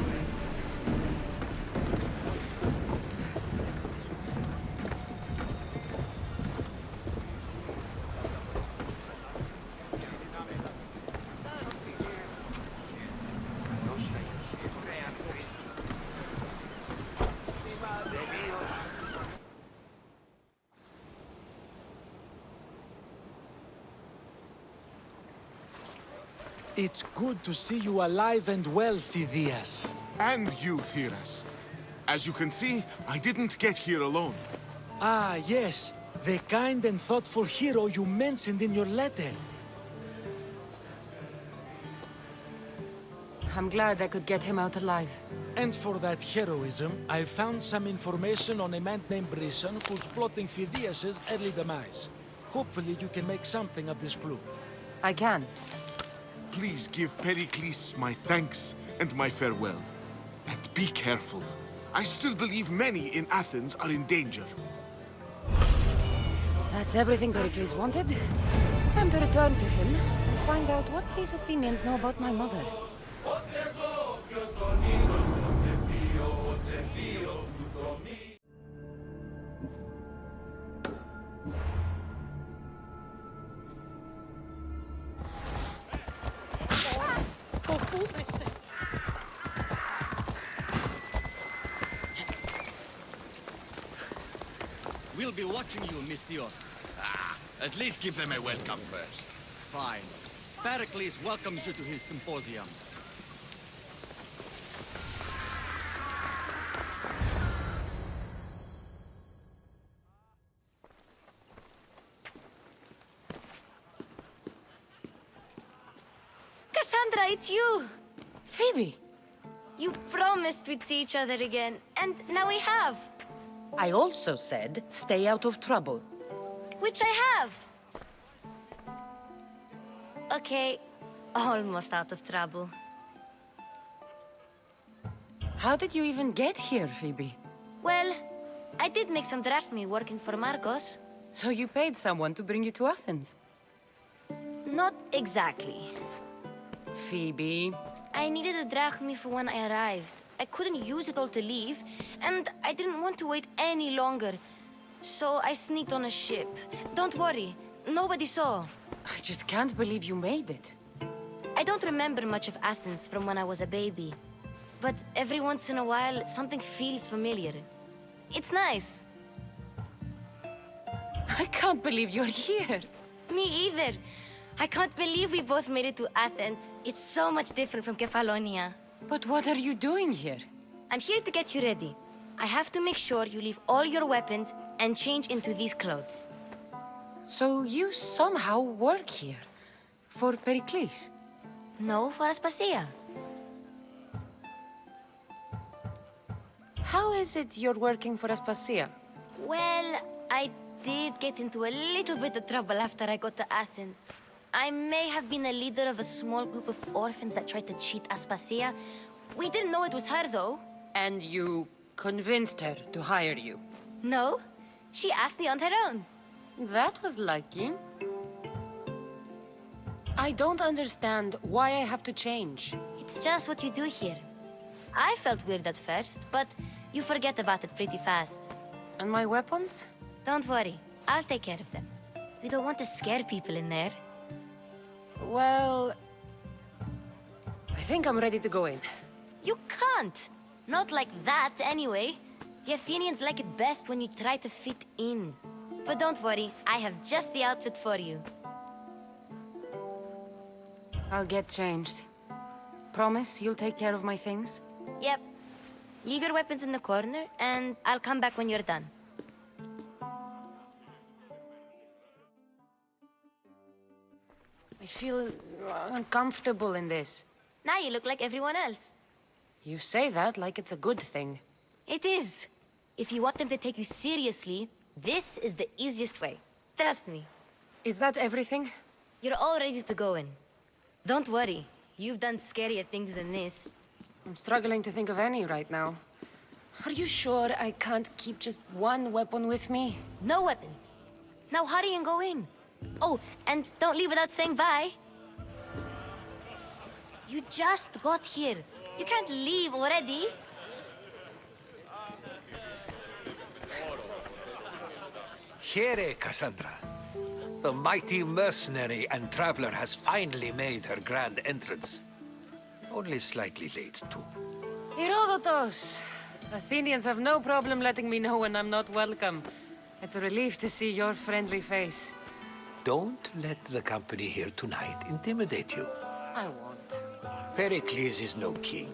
It's good to see you alive and well, Phidias. And you, Theras. As you can see, I didn't get here alone. Ah, yes. The kind and thoughtful hero you mentioned in your letter. I'm glad I could get him out alive. And for that heroism, I found some information on a man named Brisson who's plotting Phidias' early demise. Hopefully you can make something of this clue. I can. Please give Perikles my thanks and my farewell. And be careful. I still believe many in Athens are in danger. That's everything Perikles wanted. Time to return to him and find out what these Athenians know about my mother. We'll be watching you, Mistios. At least give them a welcome first. Fine. Perikles welcomes you to his symposium. Cassandra, it's you! Phoebe! You promised we'd see each other again, and now we have. I also said, stay out of trouble. Which I have. Okay, almost out of trouble. How did you even get here, Phoebe? Well, I did make some drachmi working for Marcos. So you paid someone to bring you to Athens? Not exactly. Phoebe... I needed a drachmi for when I arrived. I couldn't use it all to leave, and I didn't want to wait any longer. So I sneaked on a ship. Don't worry, nobody saw. I just can't believe you made it. I don't remember much of Athens from when I was a baby. But every once in a while, something feels familiar. It's nice. I can't believe you're here. Me either. I can't believe we both made it to Athens. It's so much different from Kefalonia. But what are you doing here? I'm here to get you ready. I have to make sure you leave all your weapons and change into these clothes. So you somehow work here? For Perikles? No, for Aspasia. How is it you're working for Aspasia? Well, I did get into a little bit of trouble after I got to Athens. I may have been a leader of a small group of orphans that tried to cheat Aspasia. We didn't know it was her, though. And you convinced her to hire you? No, she asked me on her own. That was lucky. I don't understand why I have to change. It's just what you do here. I felt weird at first, but you forget about it pretty fast. And my weapons? Don't worry, I'll take care of them. We don't want to scare people in there. Well... I think I'm ready to go in. You can't! Not like that, anyway. The Athenians like it best when you try to fit in. But don't worry, I have just the outfit for you. I'll get changed. Promise you'll take care of my things? Yep. Leave your weapons in the corner, and I'll come back when you're done. I feel uncomfortable in this. Now you look like everyone else. You say that like it's a good thing. It is. If you want them to take you seriously, this is the easiest way. Trust me. Is that everything? You're all ready to go in. Don't worry. You've done scarier things than this. I'm struggling to think of any right now. Are you sure I can't keep just one weapon with me? No weapons. Now hurry and go in. Oh, and don't leave without saying bye. You just got here. You can't leave already. Here, Cassandra. The mighty mercenary and traveler has finally made her grand entrance. Only slightly late, too. Herodotus! Athenians have no problem letting me know when I'm not welcome. It's a relief to see your friendly face. Don't let the company here tonight intimidate you. I won't. Perikles is no king.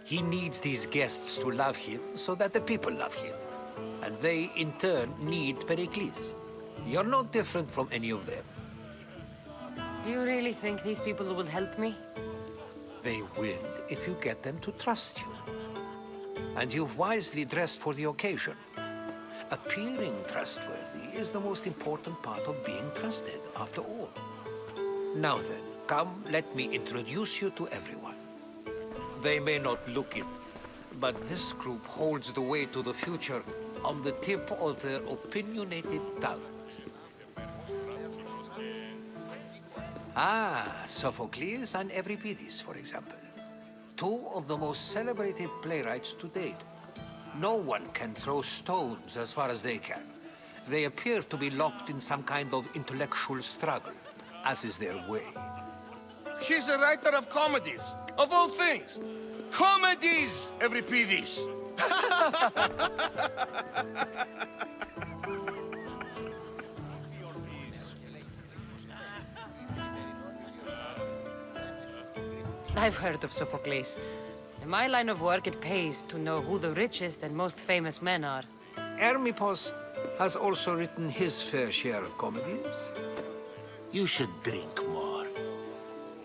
He needs these guests to love him so that the people love him. And they, in turn, need Perikles. You're no different from any of them. Do you really think these people will help me? They will if you get them to trust you. And you've wisely dressed for the occasion. Appearing trustworthy is the most important part of being trusted, after all. Now then, come, let me introduce you to everyone. They may not look it, but this group holds the way to the future on the tip of their opinionated tongues. Ah, Sophocles and Euripides, for example. Two of the most celebrated playwrights to date. No one can throw stones as far as they can. They appear to be locked in some kind of intellectual struggle, as is their way. He's a writer of comedies, of all things. Comedies, Euripides! I've heard of Sophocles. In my line of work, it pays to know who the richest and most famous men are. Hermippos has also written his fair share of comedies. You should drink more.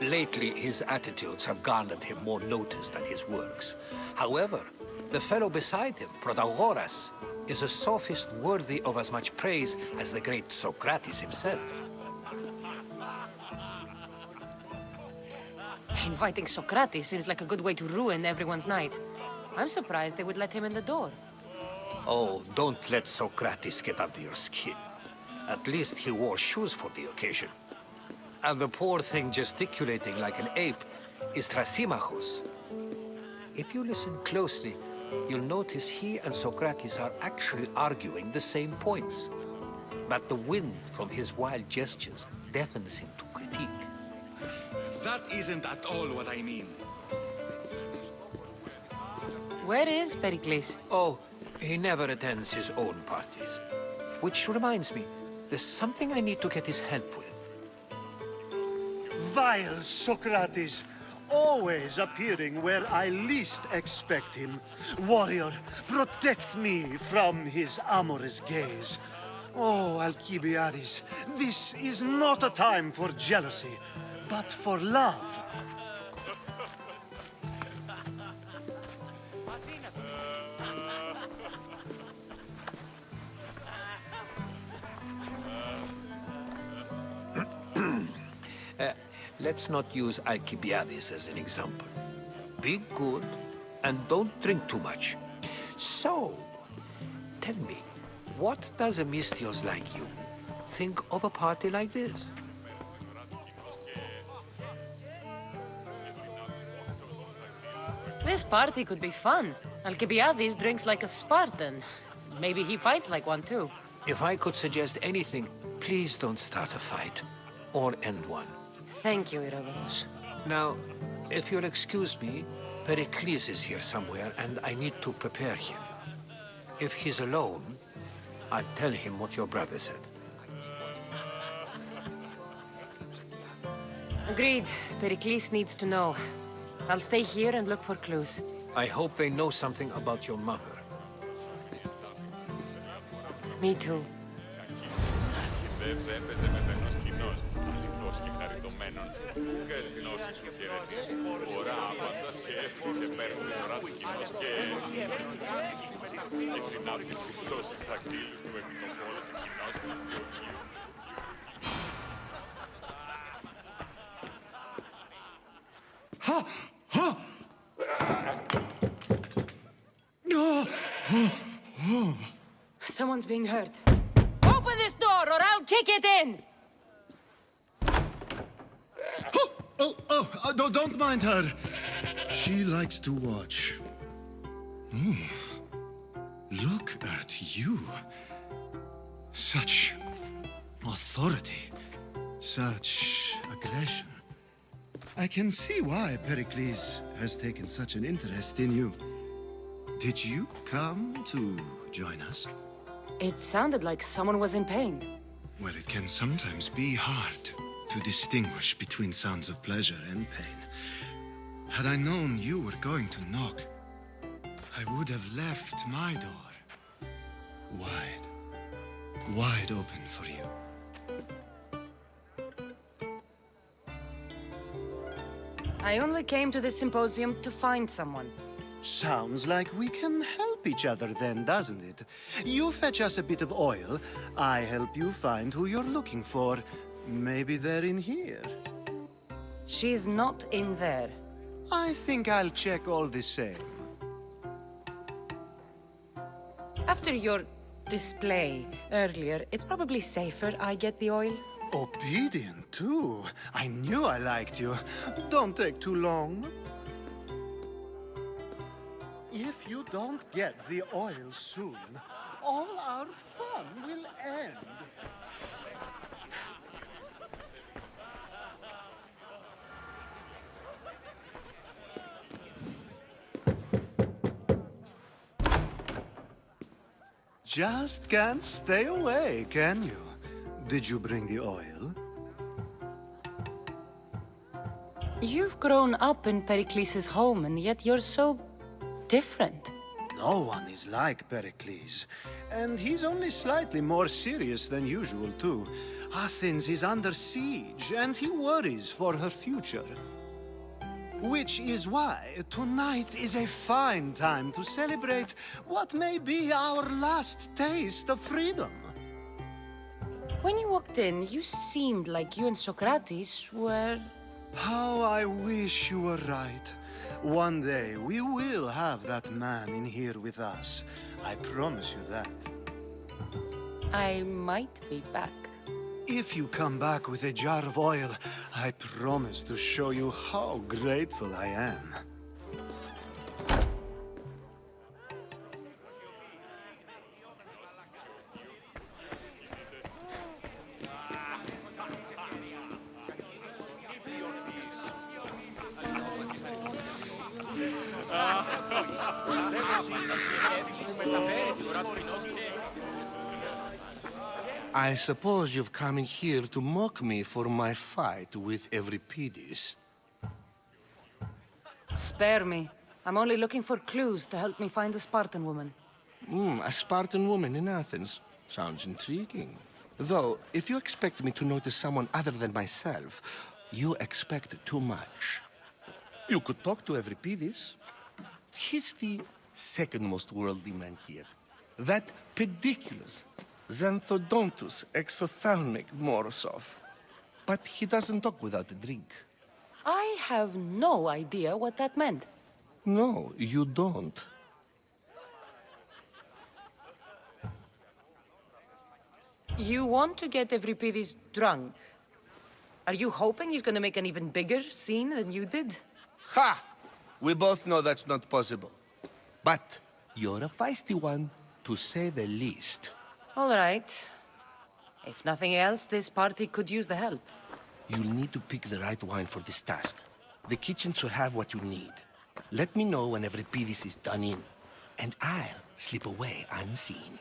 Lately, his attitudes have garnered him more notice than his works. However, the fellow beside him, Protagoras, is a sophist worthy of as much praise as the great Socrates himself. Inviting Socrates seems like a good way to ruin everyone's night. I'm surprised they would let him in the door. Oh, don't let Socrates get under your skin. At least he wore shoes for the occasion. And the poor thing gesticulating like an ape is Thrasymachus. If you listen closely, you'll notice he and Socrates are actually arguing the same points. But the wind from his wild gestures deafens him to critique. That isn't at all what I mean. Where is Perikles? Oh, he never attends his own parties. Which reminds me, there's something I need to get his help with. Vile Socrates, always appearing where I least expect him. Warrior, protect me from his amorous gaze. Oh, Alcibiades, this is not a time for jealousy, but for love. Let's not use Alcibiades as an example. Be good, and don't drink too much. So, tell me, what does a Mystios like you think of a party like this? This party could be fun. Alcibiades drinks like a Spartan. Maybe he fights like one too. If I could suggest anything, please don't start a fight. Or end one. Thank you, Herodotus. Now, if you'll excuse me, Perikles is here somewhere, and I need to prepare him. If he's alone, I'll tell him what your brother said. Agreed. Perikles needs to know. I'll stay here and look for clues. I hope they know something about your mother. Me too. Someone's being hurt. Open this door or I'll kick it in! Don't mind her. She likes to watch. Look at you. Such authority. Such aggression. I can see why Perikles has taken such an interest in you. Did you come to join us? It sounded like someone was in pain. Well, it can sometimes be hard to distinguish between sounds of pleasure and pain. Had I known you were going to knock, I would have left my door wide open for you. I only came to this symposium to find someone. Sounds like we can help each other then, doesn't it? You fetch us a bit of oil, I help you find who you're looking for. Maybe they're in here. She's not in there. I think I'll check all the same. After your display earlier, it's probably safer I get the oil. Obedient, too. I knew I liked you. Don't take too long. If you don't get the oil soon, all our fun will end. Just can't stay away, can you? Did you bring the oil? You've grown up in Perikles' home, and yet you're so different. No one is like Perikles, and he's only slightly more serious than usual, too. Athens is under siege, and he worries for her future. Which is why tonight is a fine time to celebrate what may be our last taste of freedom. When you walked in, you seemed like you and Socrates were... How I wish you were right. One day we will have that man in here with us. I promise you that. I might be back. If you come back with a jar of oil, I promise to show you how grateful I am. I suppose you've come in here to mock me for my fight with Euripides. Spare me. I'm only looking for clues to help me find a Spartan woman. A Spartan woman in Athens. Sounds intriguing. Though, if you expect me to notice someone other than myself, you expect too much. You could talk to Euripides. He's the second most worldly man here. That pediculous, xanthodontus exophthalmic Morosov. But he doesn't talk without a drink. I have no idea what that meant. No, you don't. You want to get Euripides drunk? Are you hoping he's gonna make an even bigger scene than you did? Ha! We both know that's not possible. But you're a feisty one, to say the least. All right. If nothing else, this party could use the help. You'll need to pick the right wine for this task. The kitchen should have what you need. Let me know when Euripides is done in, and I'll slip away unseen.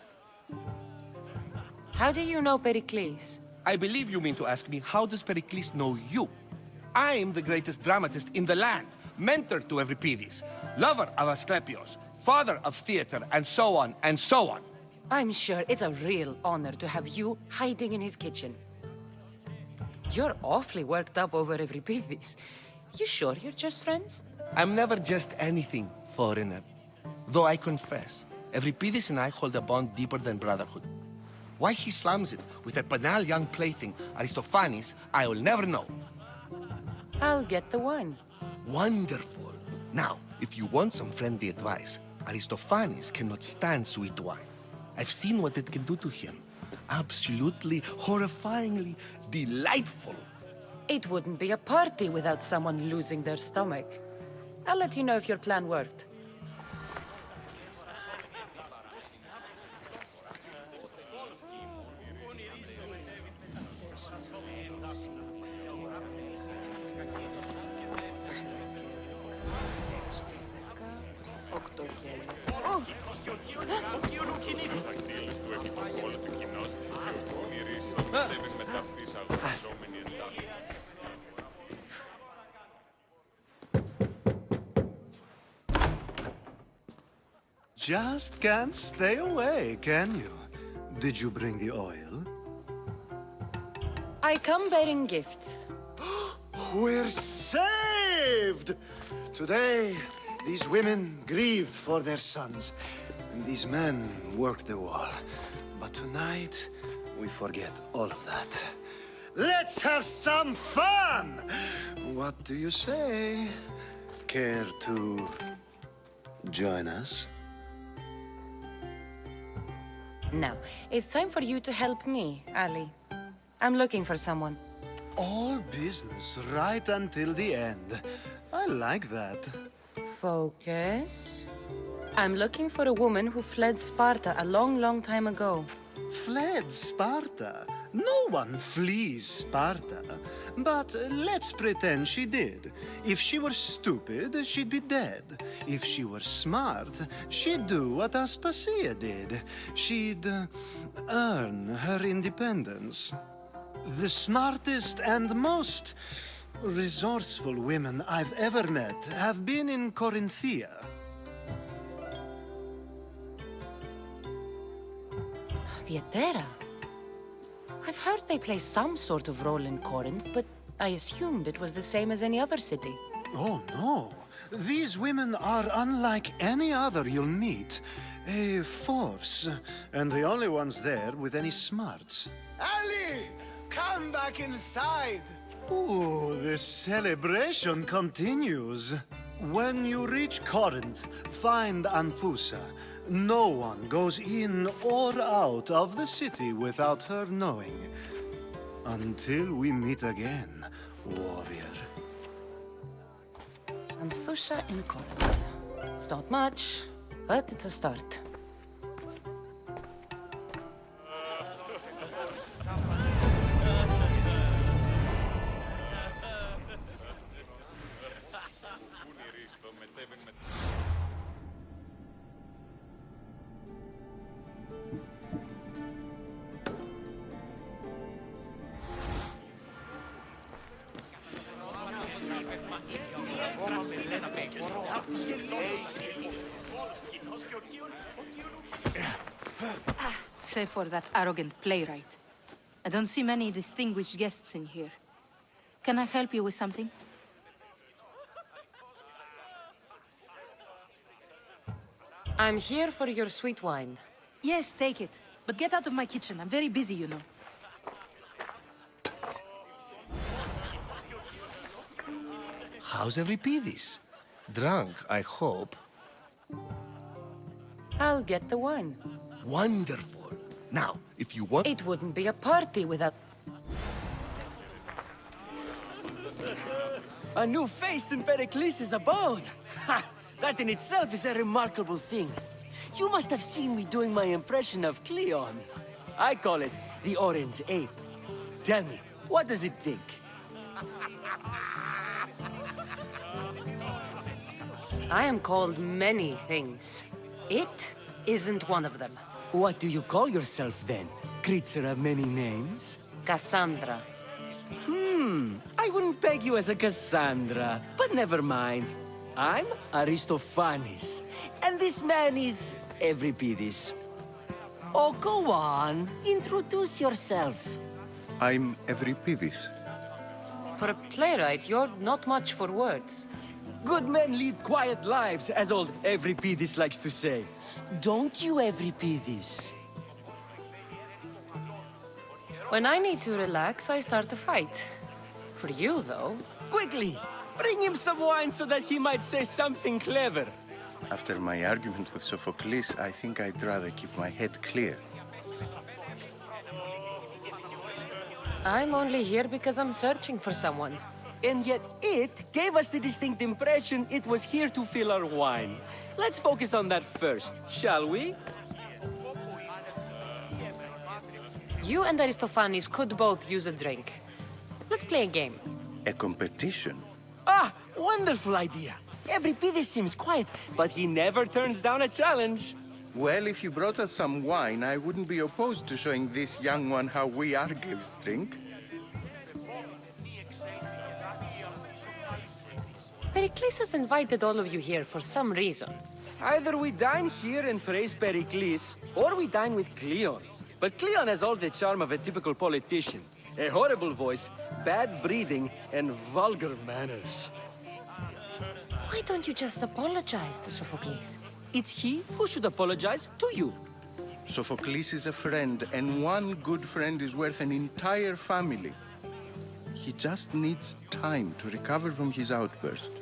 How do you know Perikles? I believe you mean to ask me, how does Perikles know you? I'm the greatest dramatist in the land, mentor to Euripides, lover of Asclepios, father of theater, and so on, and so on. I'm sure it's a real honor to have you hiding in his kitchen. You're awfully worked up over Euripides. You sure you're just friends? I'm never just anything, foreigner. Though I confess, Euripides and I hold a bond deeper than brotherhood. Why he slams it with that banal young plaything, Aristophanes, I will never know. I'll get the wine. Wonderful. Now, if you want some friendly advice, Aristophanes cannot stand sweet wine. I've seen what it can do to him. Absolutely, horrifyingly delightful. It wouldn't be a party without someone losing their stomach. I'll let you know if your plan worked. Just can't stay away, can you? Did you bring the oil? I come bearing gifts. We're saved! Today, these women grieved for their sons, and these men worked the wall. But tonight, we forget all of that. Let's have some fun! What do you say? Care to join us? Now, it's time for you to help me, Ali. I'm looking for someone. All business right until the end. I like that. Focus. I'm looking for a woman who fled Sparta a long, long time ago. Fled Sparta? No one flees Sparta. But let's pretend she did. If she were stupid, she'd be dead. If she were smart, she'd do what Aspasia did. She'd earn her independence. The smartest and most resourceful women I've ever met have been in Corinthia. Theatera? I've heard they play some sort of role in Corinth, but I assumed it was the same as any other city. Oh, no. These women are unlike any other you'll meet. A force, and the only ones there with any smarts. Ali! Come back inside! Ooh, the celebration continues. When you reach Corinth, find Anthusa. No one goes in or out of the city without her knowing. Until we meet again, warrior. Anthusa in Corinth. It's not much, but it's a start. Save for that arrogant playwright. I don't see many distinguished guests in here. Can I help you with something? I'm here for your sweet wine. Yes, take it. But get out of my kitchen. I'm very busy, you know. How's Euripides? Drunk, I hope. I'll get the wine. Wonderful. Now, if you want... It wouldn't be a party without... A new face in Perikles' abode! Ha! That in itself is a remarkable thing. You must have seen me doing my impression of Cleon. I call it the Orange Ape. Tell me, what does it think? I am called many things. It isn't one of them. What do you call yourself then? Creature of many names? Cassandra. I wouldn't peg you as a Cassandra, but never mind. I'm Aristophanes, and this man is Euripides. Oh, go on. Introduce yourself. I'm Euripides. For a playwright, you're not much for words. Good men lead quiet lives, as old Euripides likes to say. Don't you, Euripides? When I need to relax, I start a fight. For you, though... Quickly! Bring him some wine so that he might say something clever. After my argument with Sophocles, I think I'd rather keep my head clear. I'm only here because I'm searching for someone. And yet it gave us the distinct impression it was here to fill our wine. Let's focus on that first, shall we? You and Aristophanes could both use a drink. Let's play a game. A competition? Ah, wonderful idea. Euripides seems quiet, but he never turns down a challenge. Well, if you brought us some wine, I wouldn't be opposed to showing this young one how we Argives drink. Perikles has invited all of you here for some reason. Either we dine here and praise Perikles, or we dine with Cleon. But Cleon has all the charm of a typical politician. A horrible voice, bad breeding, and vulgar manners. Why don't you just apologize to Sophocles? It's he who should apologize to you. Sophocles is a friend, and one good friend is worth an entire family. He just needs time to recover from his outburst.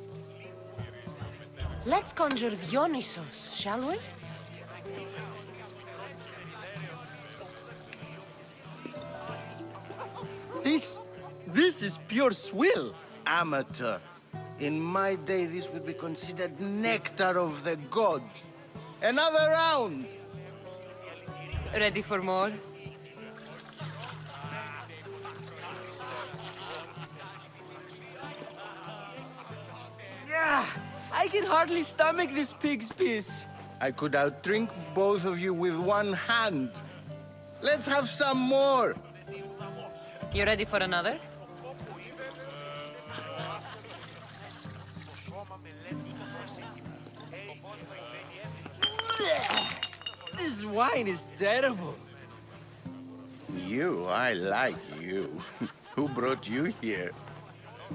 Let's conjure Dionysos, shall we? This is pure swill. Amateur. In my day, this would be considered nectar of the gods. Another round! Ready for more? Yeah, I can hardly stomach this pig's piss. I could outdrink both of you with one hand. Let's have some more. You ready for another? This wine is terrible. You, I like you. Who brought you here?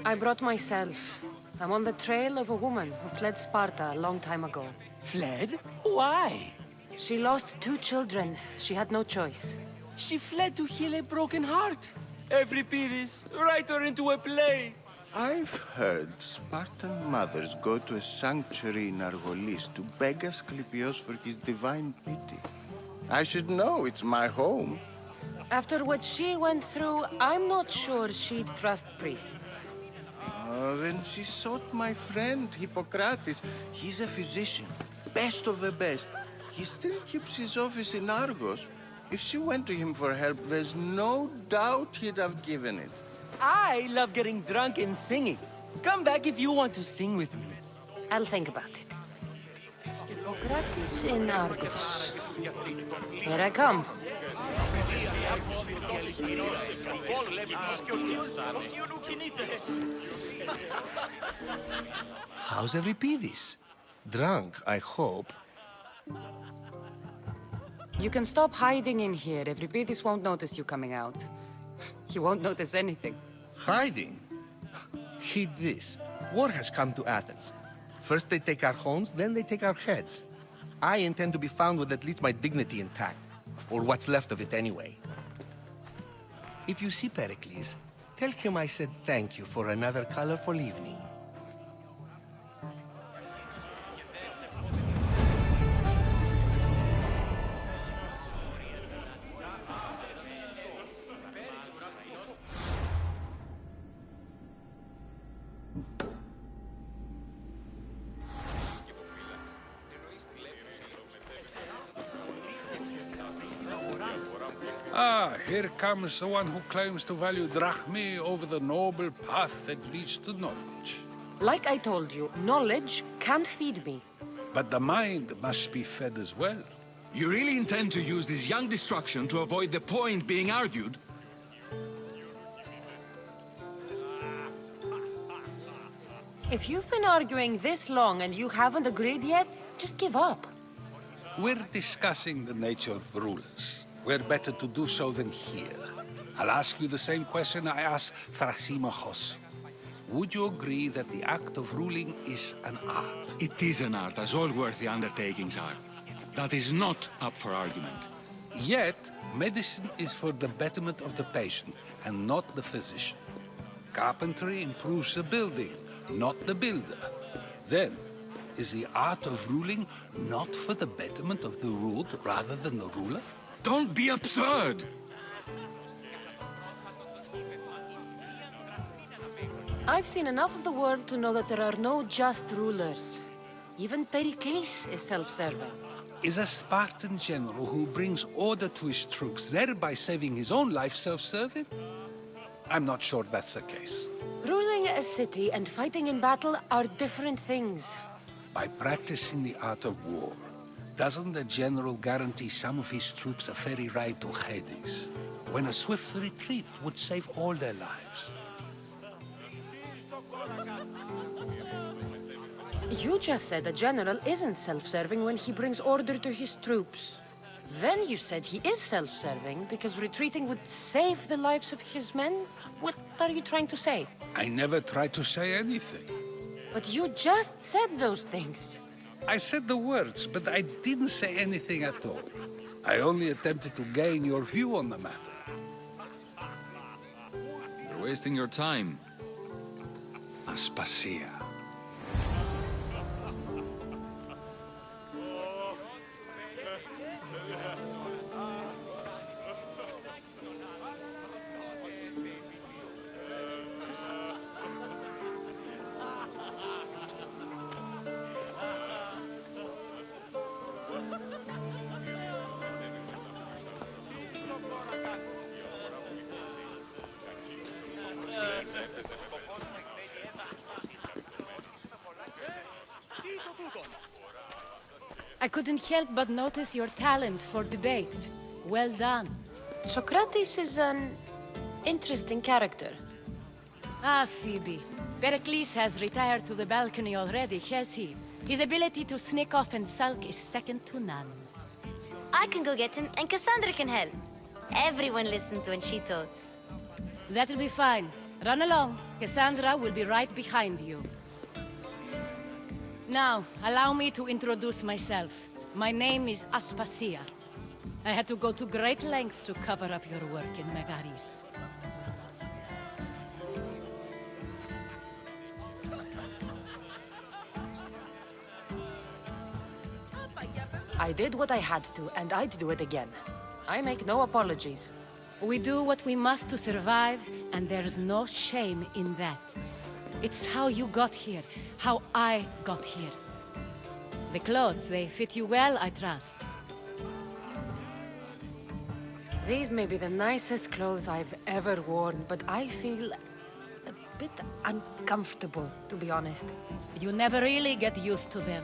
I brought myself. I'm on the trail of a woman who fled Sparta a long time ago. Fled? Why? She lost 2 children. She had no choice. She fled to heal a broken heart. Euripides, write her into a play. I've heard Spartan mothers go to a sanctuary in Argolis to beg Asclepios for his divine pity. I should know, it's my home. After what she went through, I'm not sure she'd trust priests. Oh, then she sought my friend, Hippocrates. He's a physician, best of the best. He still keeps his office in Argos. If she went to him for help, there's no doubt he'd have given it. I love getting drunk and singing. Come back if you want to sing with me. I'll think about it. Hippocrates in Argos. Here I come. How's Euripides? Drunk, I hope. You can stop hiding in here. Euripides won't notice you coming out. He won't notice anything. Hiding? Heed this. War has come to Athens. First they take our homes, then they take our heads. I intend to be found with at least my dignity intact. Or what's left of it anyway. If you see Perikles, tell him I said thank you for another colorful evening. Ah, here comes the one who claims to value drachmae over the noble path that leads to knowledge. Like I told you, knowledge can't feed me. But the mind must be fed as well. You really intend to use this young destruction to avoid the point being argued? If you've been arguing this long and you haven't agreed yet, just give up. We're discussing the nature of rulers. Where better to do so than here? I'll ask you the same question I asked Thrasymachos. Would you agree that the act of ruling is an art? It is an art, as all worthy undertakings are. That is not up for argument. Yet, medicine is for the betterment of the patient, and not the physician. Carpentry improves the building, not the builder. Then, is the art of ruling not for the betterment of the ruled rather than the ruler? Don't be absurd! I've seen enough of the world to know that there are no just rulers. Even Perikles is self-serving. Is a Spartan general who brings order to his troops, thereby saving his own life, self-serving? I'm not sure that's the case. Ruling a city and fighting in battle are different things. By practicing the art of war, doesn't the general guarantee some of his troops a ferry ride to Hades, when a swift retreat would save all their lives? You just said a general isn't self-serving when he brings order to his troops. Then you said he is self-serving because retreating would save the lives of his men? What are you trying to say? I never tried to say anything. But you just said those things. I said the words, but I didn't say anything at all. I only attempted to gain your view on the matter. You're wasting your time. Aspasia. I couldn't help but notice your talent for debate. Well done. Socrates is an interesting character. Ah, Phoebe. Perikles has retired to the balcony already, has he? His ability to sneak off and sulk is second to none. I can go get him, and Cassandra can help. Everyone listens when she talks. That'll be fine. Run along. Cassandra will be right behind you. Now, allow me to introduce myself. My name is Aspasia. I had to go to great lengths to cover up your work in Megaris. I did what I had to, and I'd do it again. I make no apologies. We do what we must to survive, and there's no shame in that. It's how you got here, how I got here. The clothes, they fit you well, I trust. These may be the nicest clothes I've ever worn, but I feel a bit uncomfortable, to be honest. You never really get used to them.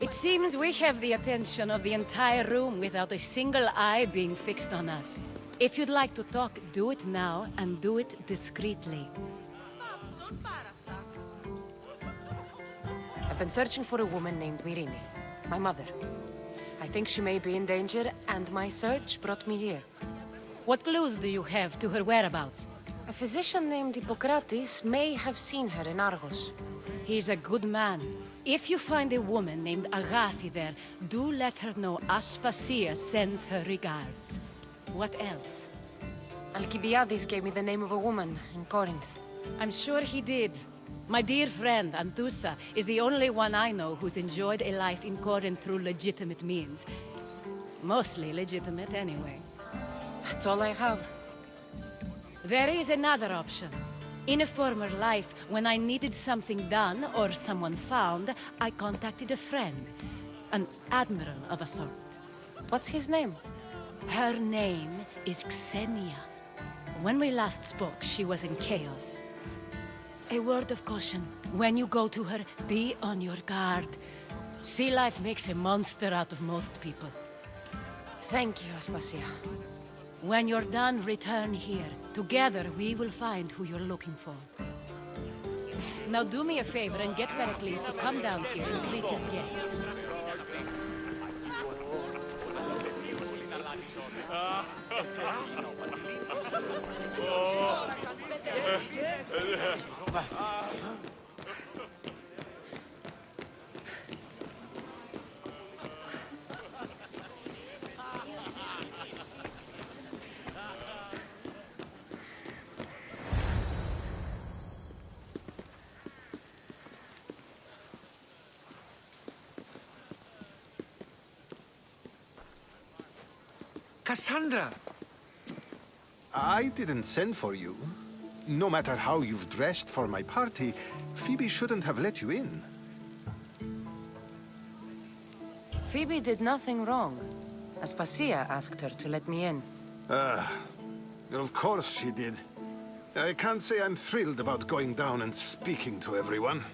It seems we have the attention of the entire room without a single eye being fixed on us. If you'd like to talk, do it now, and do it discreetly. I've been searching for a woman named Myrine, my mother. I think she may be in danger, and my search brought me here. What clues do you have to her whereabouts? A physician named Hippocrates may have seen her in Argos. He's a good man. If you find a woman named Agathi there, do let her know Aspasia sends her regards. What else? Alcibiades gave me the name of a woman in Corinth. I'm sure he did. My dear friend, Anthusa, is the only one I know who's enjoyed a life in Corinth through legitimate means. Mostly legitimate, anyway. That's all I have. There is another option. In a former life, when I needed something done or someone found, I contacted a friend. An admiral of a sort. What's his name? Her name is Xenia. When we last spoke, she was in chaos. A word of caution. When you go to her, be on your guard. Sea life makes a monster out of most people. Thank you, Aspasia. When you're done, return here. Together, we will find who you're looking for. Now do me a favor and get Perikles to come down here and greet his guests. Cassandra! I didn't send for you. No matter how you've dressed for my party, Phoebe shouldn't have let you in. Phoebe did nothing wrong. Aspasia asked her to let me in. Of course she did. I can't say I'm thrilled about going down and speaking to everyone.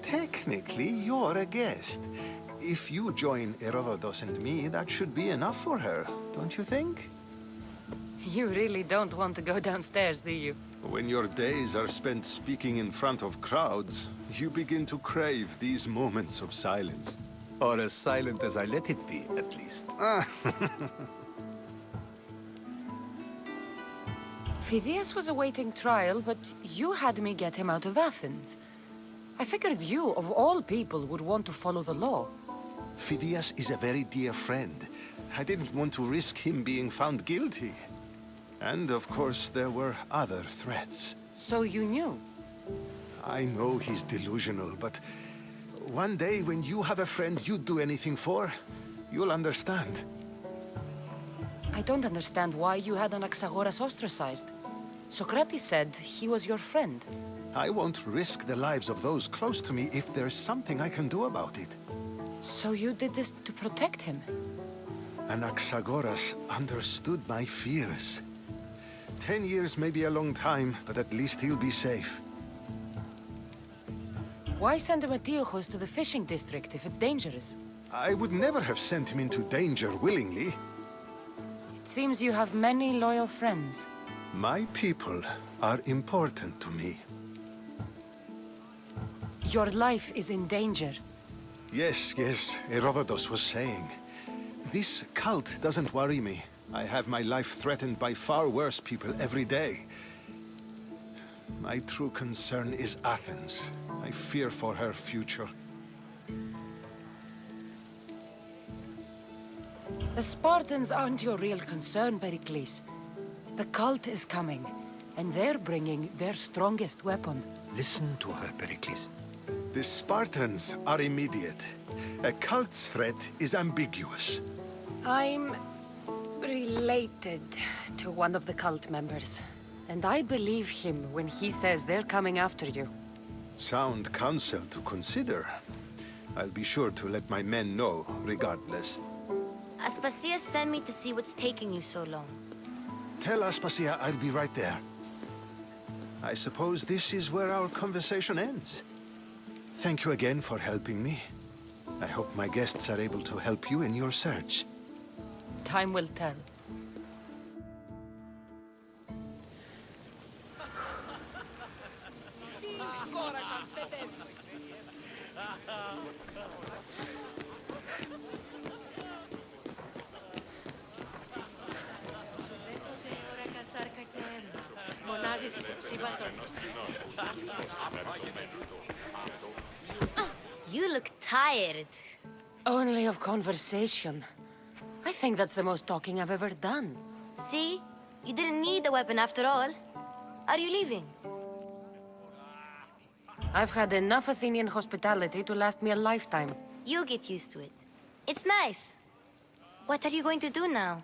Technically, you're a guest. If you join Herodotus and me, that should be enough for her, don't you think? You really don't want to go downstairs, do you? When your days are spent speaking in front of crowds, you begin to crave these moments of silence. Or as silent as I let it be, at least. Phidias was awaiting trial, but you had me get him out of Athens. I figured you, of all people, would want to follow the law. Phidias is a very dear friend. I didn't want to risk him being found guilty. And of course, there were other threats. So you knew? I know he's delusional, but one day when you have a friend you'd do anything for, you'll understand. I don't understand why you had Anaxagoras ostracized. Socrates said he was your friend. I won't risk the lives of those close to me if there's something I can do about it. So you did this to protect him? Anaxagoras understood my fears. 10 years may be a long time, but at least he'll be safe. Why send Metiochos to the fishing district if it's dangerous? I would never have sent him into danger willingly. It seems you have many loyal friends. My people are important to me. Your life is in danger. Yes, Herodotus was saying. This cult doesn't worry me. I have my life threatened by far worse people every day. My true concern is Athens. I fear for her future. The Spartans aren't your real concern, Perikles. The cult is coming, and they're bringing their strongest weapon. Listen to her, Perikles. The Spartans are immediate. A cult's threat is ambiguous. I'm related to one of the cult members, and I believe him when he says they're coming after you. Sound counsel to consider. I'll be sure to let my men know, regardless. Aspasia sent me to see what's taking you so long. Tell Aspasia I'll be right there. I suppose this is where our conversation ends. Thank you again for helping me. I hope my guests are able to help you in your search. Time will tell. You look tired. Only of conversation. I think that's the most talking I've ever done. See? You didn't need the weapon after all. Are you leaving? I've had enough Athenian hospitality to last me a lifetime. You get used to it. It's nice. What are you going to do now?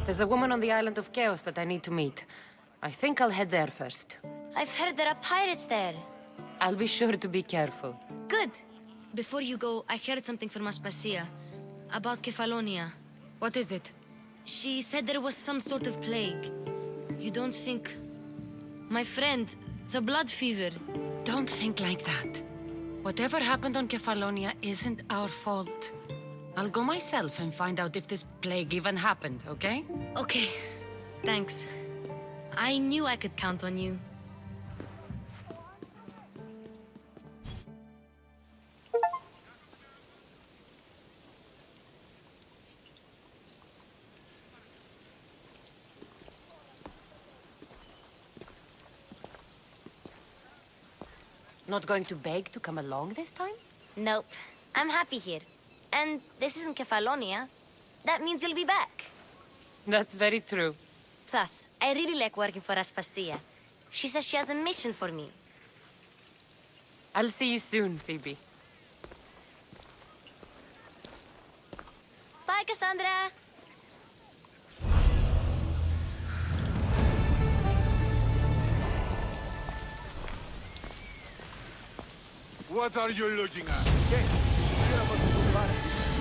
There's a woman on the island of Chaos that I need to meet. I think I'll head there first. I've heard there are pirates there. I'll be sure to be careful. Good. Before you go, I heard something from Aspasia. About Kefalonia. What is it? She said there was some sort of plague. You don't think... My friend, the blood fever. Don't think like that. Whatever happened on Kefalonia isn't our fault. I'll go myself and find out if this plague even happened, okay? Okay. Thanks. I knew I could count on you. Not going to beg to come along this time? Nope. I'm happy here. And this isn't Kefalonia. That means you'll be back. That's very true. Plus, I really like working for Aspasia. She says she has a mission for me. I'll see you soon, Phoebe. Bye, Cassandra! What are you looking at? Jay, did you hear about the new relives?